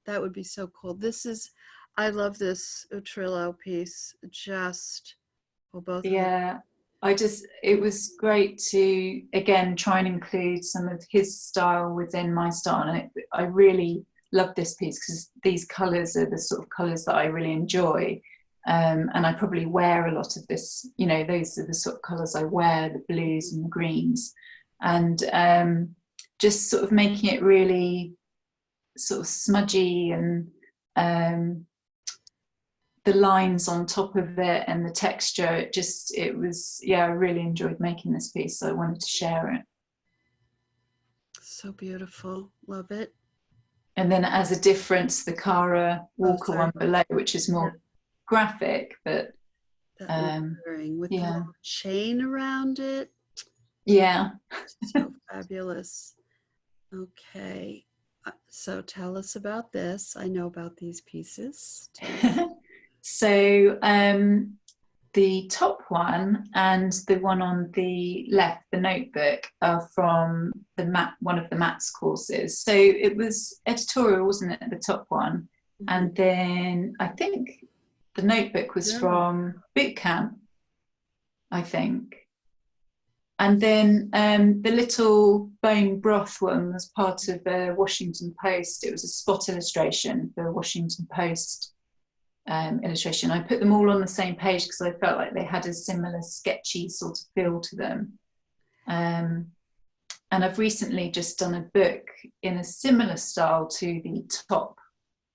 that would be so cool. I love this Utrillo piece. Both. Yeah, it was great to, again, try and include some of his style within my style. And I really love this piece because these colours are the sort of colours that I really enjoy. And I probably wear a lot of this, those are the sort of colours I wear, the blues and the greens. And just sort of making it really sort of smudgy, and the lines on top of it and the texture, I really enjoyed making this piece, so I wanted to share it. So beautiful. Love it. And then as a difference, the Cara Walker one below, which is more graphic, but with the chain around it. Yeah. So fabulous. Okay. So tell us about this. I know about these pieces. So the top one and the one on the left, the notebook, are from one of the Matt's courses. So it was editorial, wasn't it, the top one? Mm-hmm. And then I think the notebook was from boot camp, I think. And then the little bone broth one was part of the Washington Post. It was a spot illustration for Washington Post illustration. I put them all on the same page because I felt like they had a similar sketchy sort of feel to them. And I've recently just done a book in a similar style to the top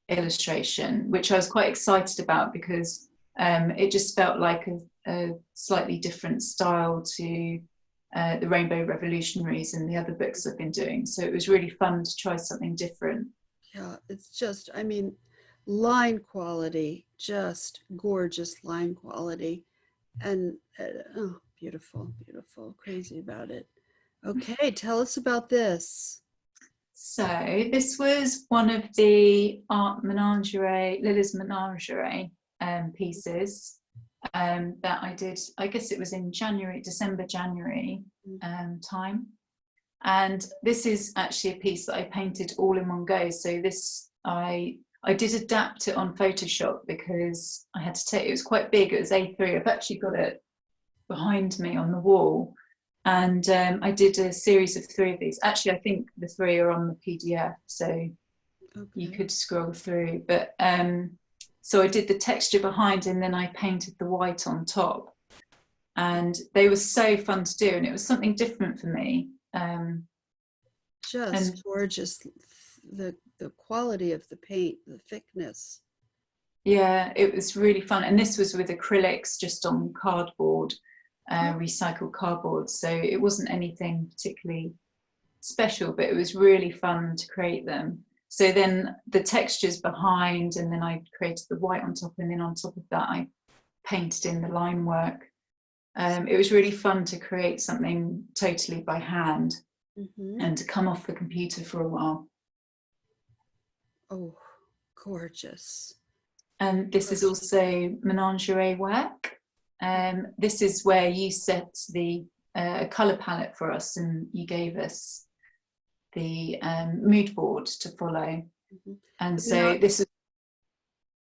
illustration, which I was quite excited about because it just felt like a slightly different style to the Rainbow Revolutionaries and the other books I've been doing. So it was really fun to try something different. Yeah, it's just, I mean, line quality, just gorgeous line quality. And beautiful, crazy about it. Okay, tell us about this. So this was one of the Art Menagerie, Lilla's Menagerie pieces that I did. I guess it was in December, January time. And this is actually a piece that I painted all in one go. So this, I did adapt it on Photoshop because I had to take, it was quite big, it was A3. I've actually got it behind me on the wall. And I did a series of 3 of these. Actually, I think the 3 are on the PDF, so you could scroll through. But so I did the texture behind, and then I painted the white on top. And they were so fun to do, and it was something different for me. Just gorgeous, the quality of the paint, the thickness. Yeah, it was really fun. And this was with acrylics, just on cardboard. Recycled cardboard, so it wasn't anything particularly special, but it was really fun to create them. So then the textures behind, and then I created the white on top, and then on top of that I painted in the line work. It was really fun to create something totally by hand and to come off the computer for a while. Oh, gorgeous. And this is also menagerie work. This is where you set the colour palette for us, and you gave us the mood board to follow. And so this is...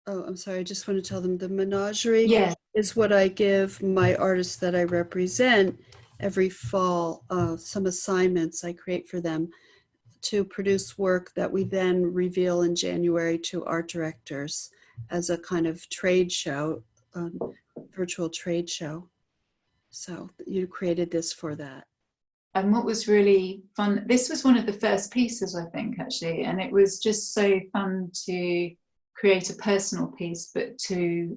Oh, I'm sorry, I just want to tell them the menagerie is what I give my artists that I represent every fall some assignments I create for them to produce work that we then reveal in January to art directors as a kind of trade show, virtual trade show. So you created this for that. And what was really fun, this was one of the first pieces, I think, actually, and it was just so fun to create a personal piece, but to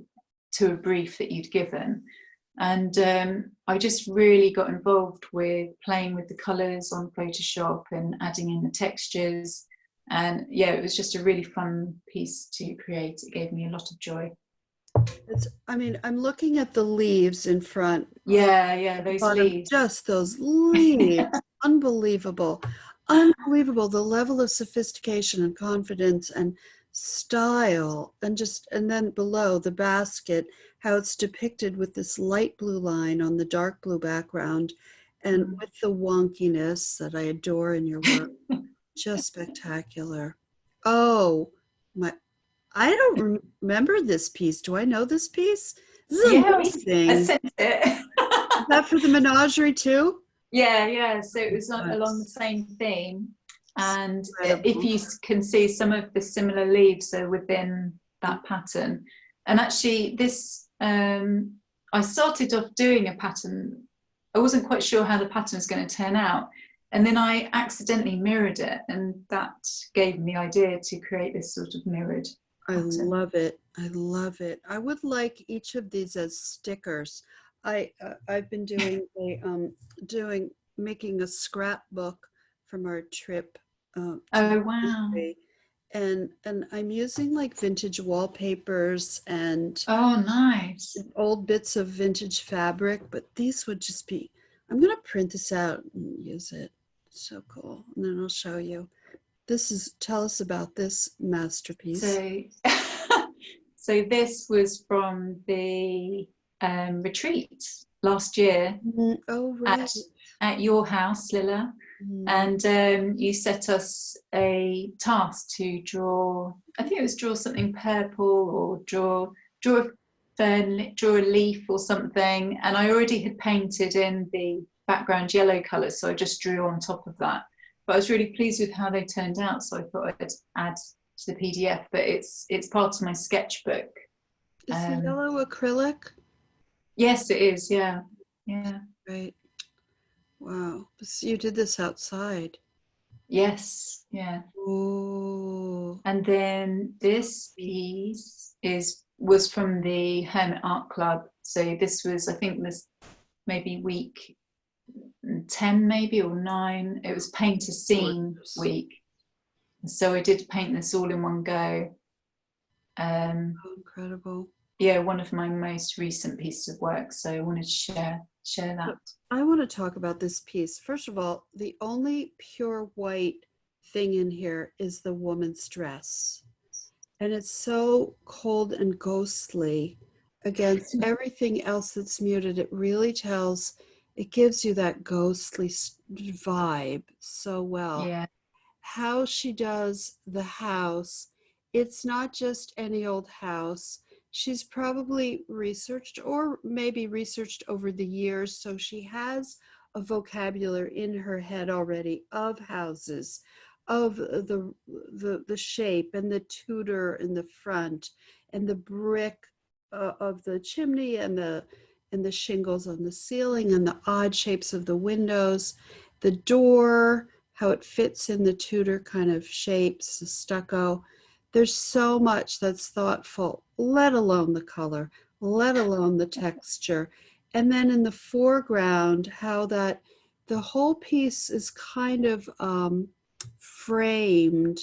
a brief that you'd given. And I just really got involved with playing with the colours on Photoshop and adding in the textures. And yeah, it was just a really fun piece to create. It gave me a lot of joy. I mean, I'm looking at the leaves in front. Yeah, those leaves. Just those leaves. Unbelievable. Unbelievable. The level of sophistication and confidence and style, and then below the basket, how it's depicted with this light blue line on the dark blue background, and with the wonkiness that I adore in your work. Just spectacular. Oh my, I don't remember this piece. Do I know this piece? This is amazing. I sent it. Is that for the menagerie too? Yeah. So it was along the same theme. And if you can see some of the similar leaves are within that pattern. And actually this, I started off doing a pattern. I wasn't quite sure how the pattern was going to turn out. And then I accidentally mirrored it. And that gave me the idea to create this sort of mirrored pattern. I love it. I love it. I would like each of these as stickers. I've been doing making a scrapbook from our trip. Oh wow! And I'm using like vintage wallpapers and nice old bits of vintage fabric. But these would just be. I'm gonna print this out and use it. So cool. And then I'll show you. Tell us about this masterpiece. So this was from the retreat last year. Oh, right. At your house, Lilla. And you set us a task to draw, I think it was draw something purple or draw a leaf or something. And I already had painted in the background yellow colour, so I just drew on top of that. But I was really pleased with how they turned out, so I thought I'd add to the PDF, but it's part of my sketchbook. Is the yellow acrylic? Yes, it is, yeah. Right. Wow. So you did this outside? Yes, yeah. Oh. And then this piece was from the Hermit Art Club. So this was, I think, this maybe week 10 maybe or 9. It was paint a scene week. So I did paint this all in one go. Oh, incredible. Yeah, one of my most recent pieces of work. So I wanted to share that. I want to talk about this piece. First of all, the only pure white thing in here is the woman's dress. And it's so cold and ghostly against everything else that's muted. It really it gives you that ghostly vibe so well. Yeah. How she does the house, it's not just any old house. She's probably researched or maybe researched over the years, so she has a vocabulary in her head already of houses, of the shape and the Tudor in the front and the brick of the chimney and the shingles on the ceiling and the odd shapes of the windows, the door, how it fits in the Tudor kind of shapes, the stucco. There's so much that's thoughtful, let alone the color, let alone the texture. And then in the foreground, how that the whole piece is kind of framed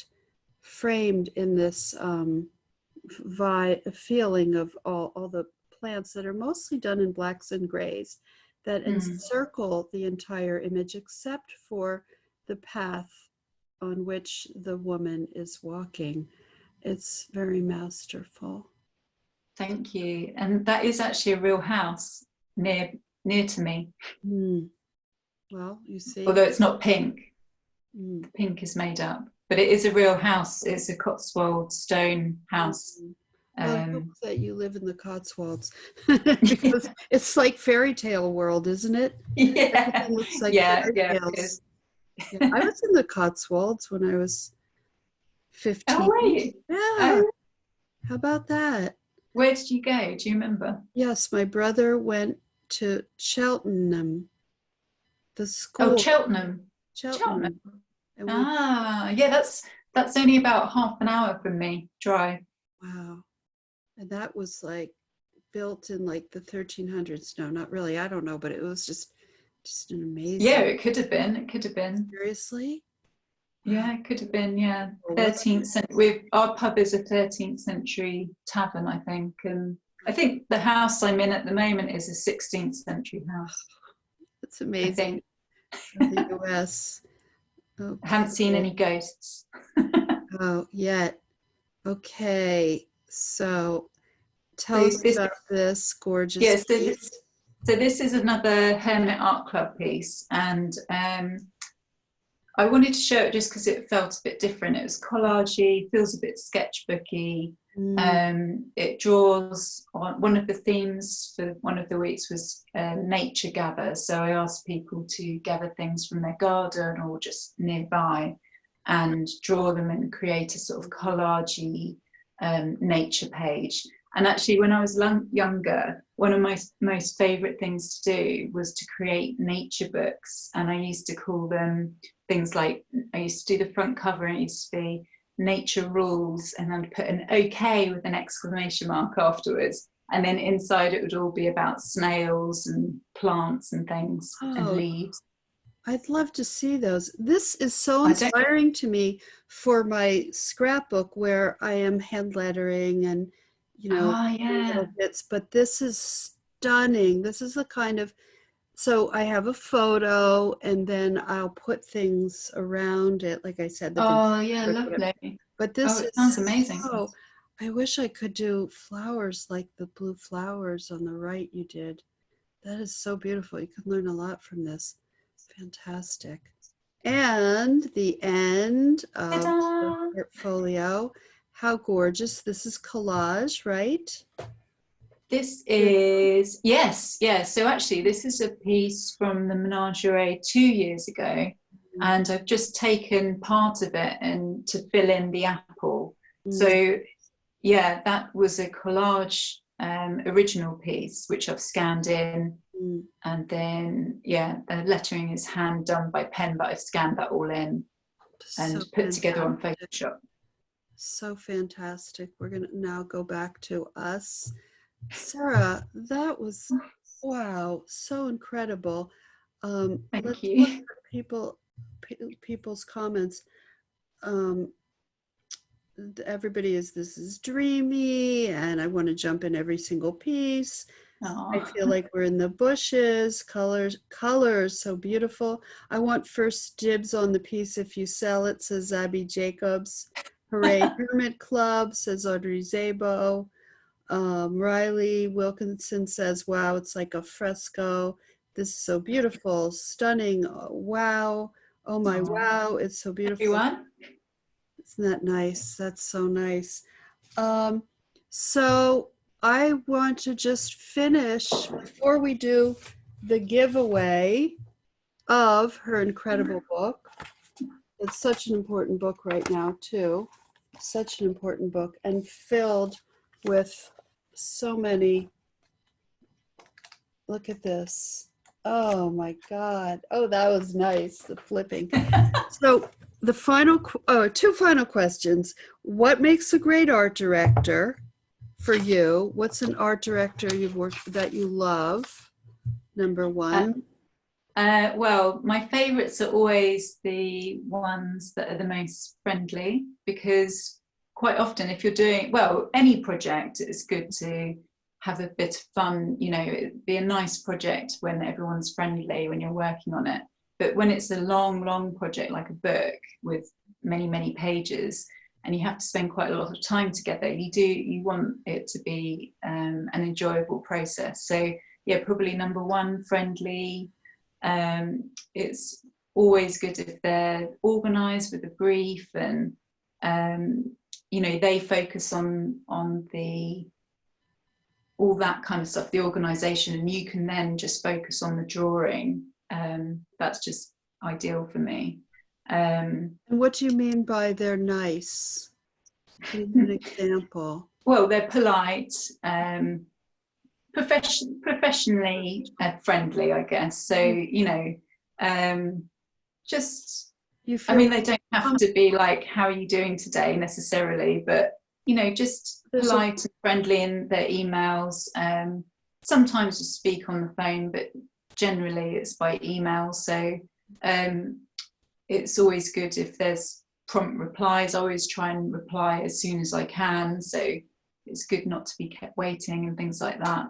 in this feeling of all the plants that are mostly done in blacks and grays that encircle the entire image except for the path on which the woman is walking. It's very masterful. Thank you. And that is actually a real house near to me. Well, you see. Although it's not pink. The pink is made up. But it is a real house. It's a Cotswold stone house. Well, I hope that you live in the Cotswolds because it's like fairy tale world, isn't it? Yeah, Everything looks like fairy tales. Yeah, I was in the Cotswolds when I was 15. Oh, were you? Yeah. How about that? Where did you go? Do you remember? Yes, my brother went to Cheltenham, the school. Oh, Cheltenham. Cheltenham. And Yeah, that's only about half an hour from me, drive. Wow. And that was like built in like the 1300s. No, not really. I don't know, but it was just an amazing. Yeah, it could have been. It could have been. Seriously? Yeah, it could have been. Yeah, Well, 13th century. Our pub is a 13th century tavern, I think, and I think the house I'm in at the moment is a 16th century house. It's amazing. From the US. Okay. I haven't seen any ghosts. Oh, yet. Okay. So tell us about this gorgeous piece. So this is another Hermit Art Club piece, and I wanted to show it just because it felt a bit different. It was collagey, feels a bit sketchbooky. It draws on one of the themes for one of the weeks was nature gather. So I asked people to gather things from their garden or just nearby and draw them and create a sort of collagey nature page. And actually, when I was younger, one of my most favourite things to do was to create nature books. And I used to call them things like, I used to do the front cover and it used to be nature rules, and then put an OK with an exclamation mark afterwards. And then inside it would all be about snails and plants and things and leaves. I'd love to see those. This is so inspiring to me for my scrapbook where I am hand lettering and, you know, little bits, but this is stunning. This is the kind of, so I have a photo and then I'll put things around it. Like I said. Lovely. But this sounds amazing. Oh, I wish I could do flowers like the blue flowers on the right you did. That is so beautiful. You can learn a lot from this. Fantastic. And the end of the portfolio. How gorgeous. This is collage, right? This is, yes. So actually, this is a piece from the Menagerie 2 years ago. And I've just taken part of it and to fill in the apple. So yeah, that was a collage original piece, which I've scanned in. And then, the lettering is hand done by pen, but I've scanned that all in and put together on Photoshop. So fantastic. We're going to now go back to us. Sarah, that was, wow, so incredible. Thank you. Look at people's comments. Everybody this is dreamy, and I want to jump in every single piece. I feel like we're in the bushes. Colors, so beautiful. I want first dibs on the piece if you sell it, says Abby Jacobs. Hooray, Hermit Club, says Audrey Zabo. Riley Wilkinson says, wow, it's like a fresco. This is so beautiful, stunning. Wow. Oh my, wow, it's so beautiful. Everyone? Isn't that nice? That's so nice. So I want to just finish before we do the giveaway of her incredible book. It's such an important book right now, too. Such an important book and filled with so many. Look at this. Oh my God. Oh, that was nice, the flipping. So the two final questions. What makes a great art director for you? What's an art director you've worked with that you love? Number one. Well, my favorites are always the ones that are the most friendly, because quite often if you're doing, well, any project, it's good to have a bit of fun. You know, it'd be a nice project when everyone's friendly when you're working on it. But when it's a long project like a book with many pages and you have to spend quite a lot of time together, you want it to be an enjoyable process. So yeah, probably number one, friendly. It's always good if they're organized with a brief and you know, they focus on the all that kind of stuff, the organization, and you can then just focus on the drawing. That's just ideal for me. And what do you mean by they're nice? Give me an example. Well, they're polite, professionally friendly, I guess. So, you know, just, I mean, they don't have to be like, how are you doing today necessarily, but, you know, just polite and friendly in their emails. Sometimes you speak on the phone, but generally it's by email. So it's always good if there's prompt replies. I always try and reply as soon as I can. So it's good not to be kept waiting and things like that,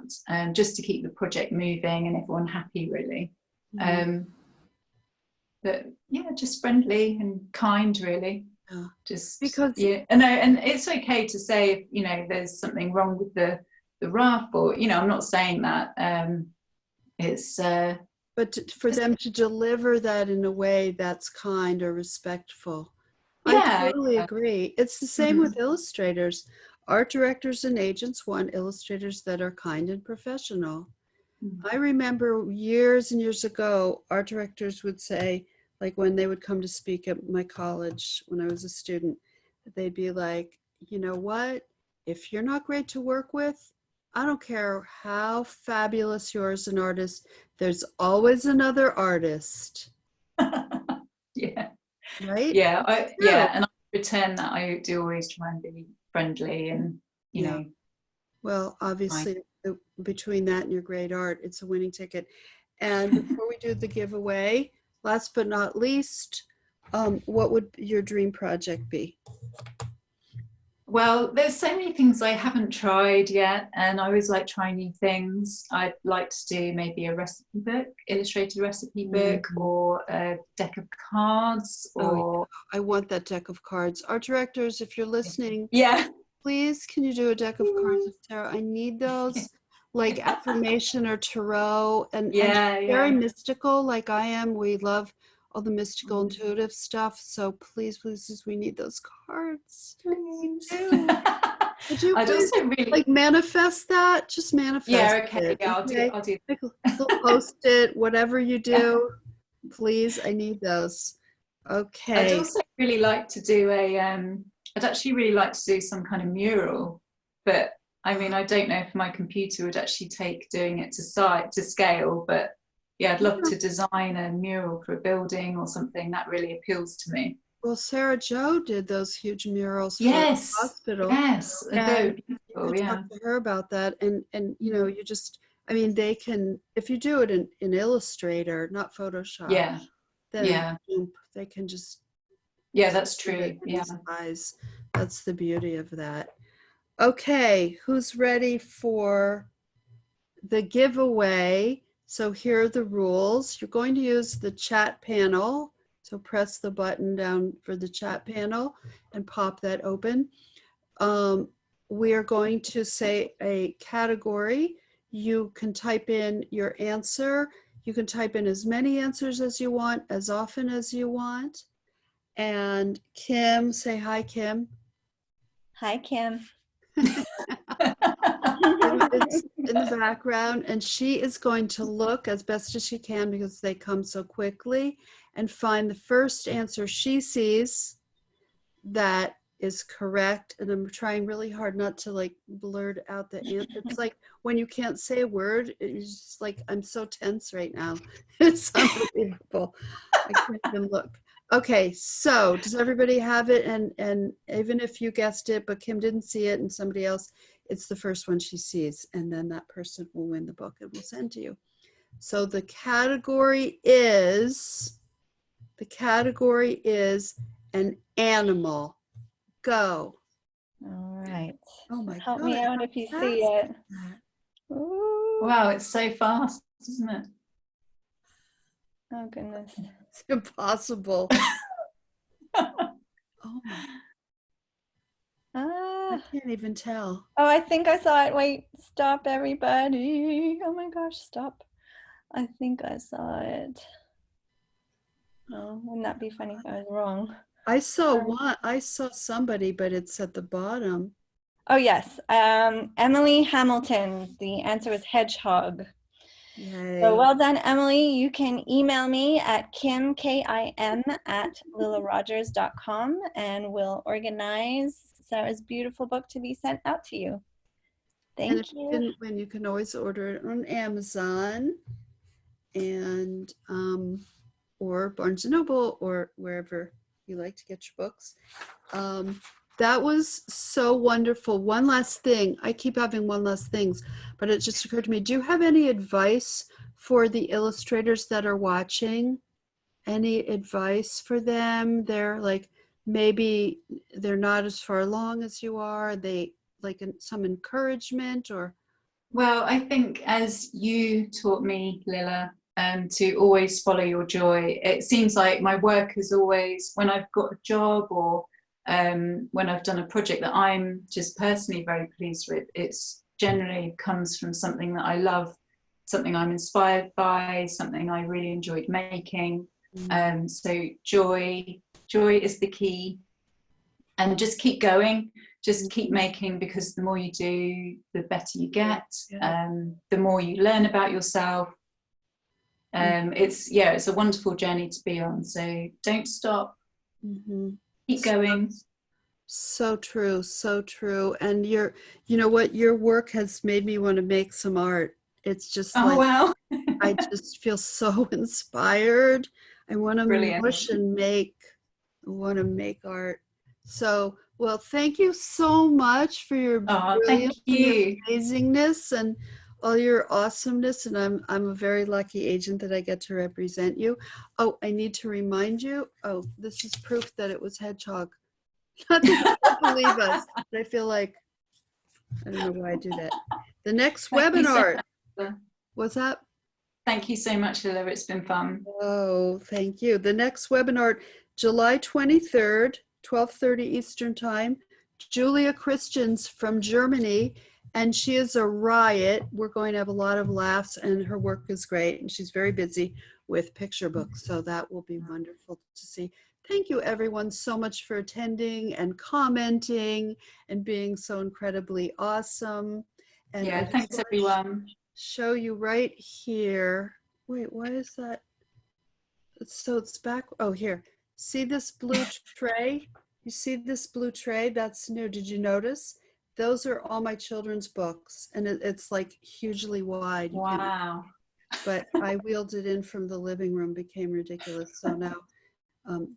just to keep the project moving and everyone happy, really. But yeah, just friendly and kind, really. Yeah. Just because, yeah, and it's okay to say if, you know, there's something wrong with the rough, or, you know, I'm not saying that. It's but for them to deliver that in a way that's kind or respectful. Yeah, I totally agree. It's the same with illustrators. Art directors and agents want illustrators that are kind and professional. I remember years and years ago, art directors would say, like when they would come to speak at my college when I was a student, they'd be like, you know what? If you're not great to work with, I don't care how fabulous you're as an artist, there's always another artist. Yeah. Right? Yeah, yeah, and I pretend that I do always try and be friendly and, you know. Well, obviously, between that and your great art, it's a winning ticket. And before we do the giveaway, last but not least, what would your dream project be? Well, there's so many things I haven't tried yet, and I always like trying new things. I'd like to do maybe a recipe book, illustrated recipe book, or a deck of cards, or... I want that deck of cards. Art directors, if you're listening, yeah, please, can you do a deck of cards with Sarah? I need those, like affirmation or tarot, and very mystical, like I am. We love all the mystical, intuitive stuff. So please, please, we need those cards. We do. Would you please, also really like manifest that? Just manifest. Yeah, okay. It. Yeah, I'll do. Post it, whatever you do. Please, I need those. Okay. I'd also really like to do I'd actually really like to do some kind of mural, but I mean, I don't know if my computer would actually take doing it to scale, but yeah, I'd love to design a mural for a building or something. That really appeals to me. Well, Sarah Jo did those huge murals for the hospital. Yes, and you could talk to her about that. And you know, you just, I mean, they can, if you do it in Illustrator, not Photoshop, then they can just. Yeah, that's true. Yeah. Size. That's the beauty of that. Okay, who's ready for the giveaway? So here are the rules. You're going to use the chat panel. So press the button down for the chat panel and pop that open. We are going to say a category. You can type in your answer. You can type in as many answers as you want, as often as you want. And Kim, say hi, Kim. Hi, Kim. It's in the background, and she is going to look as best as she can because they come so quickly and find the first answer she sees that is correct. And I'm trying really hard not to like blurt out the answer. It's like when you can't say a word, it's just like, I'm so tense right now. It's unbelievable. I can't even look. Okay, so does everybody have it? And even if you guessed it, but Kim didn't see it and somebody else, it's the first one she sees, and then that person will win the book and we'll send to you. So the category is an animal. Go. All right. Oh my God. Help me out if you see it. Ooh. Wow, it's so fast, isn't it? Oh goodness. It's impossible. Oh my. I can't even tell. Oh, I think I saw it. Wait, stop everybody. Oh my gosh, stop. I think I saw it. Oh, wouldn't that be funny if I was wrong? I saw one. I saw somebody, but it's at the bottom. Oh, yes. Emily Hamilton. The answer was hedgehog. Yay. So well done, Emily. You can email me at kim@lillarogers.com, and we'll organize Sarah's beautiful book to be sent out to you. Thank you. And you can always order it on Amazon and or Barnes & Noble or wherever you like to get your books. That was so wonderful. One last thing. I keep having one last things, but it just occurred to me. Do you have any advice for the illustrators that are watching? Any advice for them? They're like, maybe they're not as far along as you are. They like some encouragement or? Well, I think as you taught me, Lilla, to always follow your joy. It seems like my work is always, when I've got a job or when I've done a project that I'm just personally very pleased with, it's generally comes from something that I love, something I'm inspired by, something I really enjoyed making. So joy is the key, and just keep going, just keep making, because the more you do, the better you get. The more you learn about yourself. It's a wonderful journey to be on, so don't stop. Keep going. So true, so true. And you know what, your work has made me want to make some art. It's just like, wow. I just feel so inspired. I want to mush and make. I want to make art. So, well, thank you so much for your brilliance, your amazingness, and all your awesomeness. And I'm a very lucky agent that I get to represent you. Oh, I need to remind you. Oh, this is proof that it was hedgehog. Not that you don't believe us, but I feel like, I don't know why I do that. The next WebinART. What's that? Thank you so much, Lilla. It's been fun. Oh, thank you. The next WebinART, July 23rd, 12:30 Eastern Time. Julia Christians from Germany, and she is a riot. We're going to have a lot of laughs, and her work is great, and she's very busy with picture books, so that will be wonderful to see. Thank you, everyone, so much for attending and commenting and being so incredibly awesome. And yeah, thanks, everyone. Show you right here. Wait, why is that? So it's back. Oh, here. See this blue tray? You see this blue tray? That's new. Did you notice? Those are all my children's books, and it's like hugely wide. Wow. But I wheeled it in from the living room, became ridiculous. So now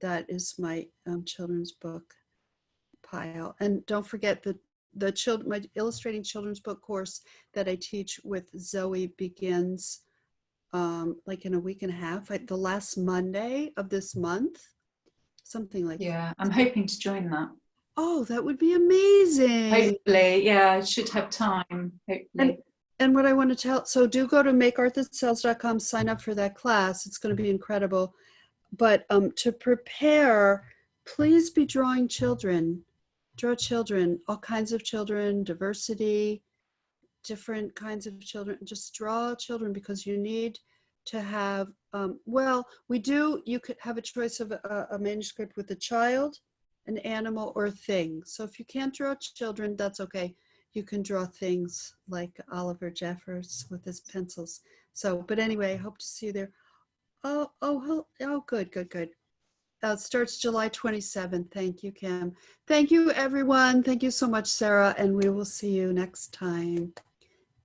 that is my children's book pile. And don't forget that my illustrating children's book course that I teach with Zoe begins like in a week and a half, like the last Monday of this month, something like that. Yeah, I'm hoping to join that. Oh, that would be amazing. Hopefully, yeah, I should have time, hopefully. And what I want to tell, so do go to makeartthatsells.com, sign up for that class. It's going to be incredible. But to prepare, please be drawing children. Draw children, all kinds of children, diversity, different kinds of children. Just draw children, because you need to have, you could have a choice of a manuscript with a child, an animal, or a thing. So if you can't draw children, that's okay. You can draw things like Oliver Jeffers with his pencils. So, but anyway, I hope to see you there. Oh, good. It starts July 27th. Thank you, Kim. Thank you, everyone. Thank you so much, Sarah, and we will see you next time.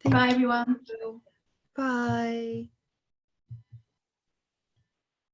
Bye, everyone. Bye.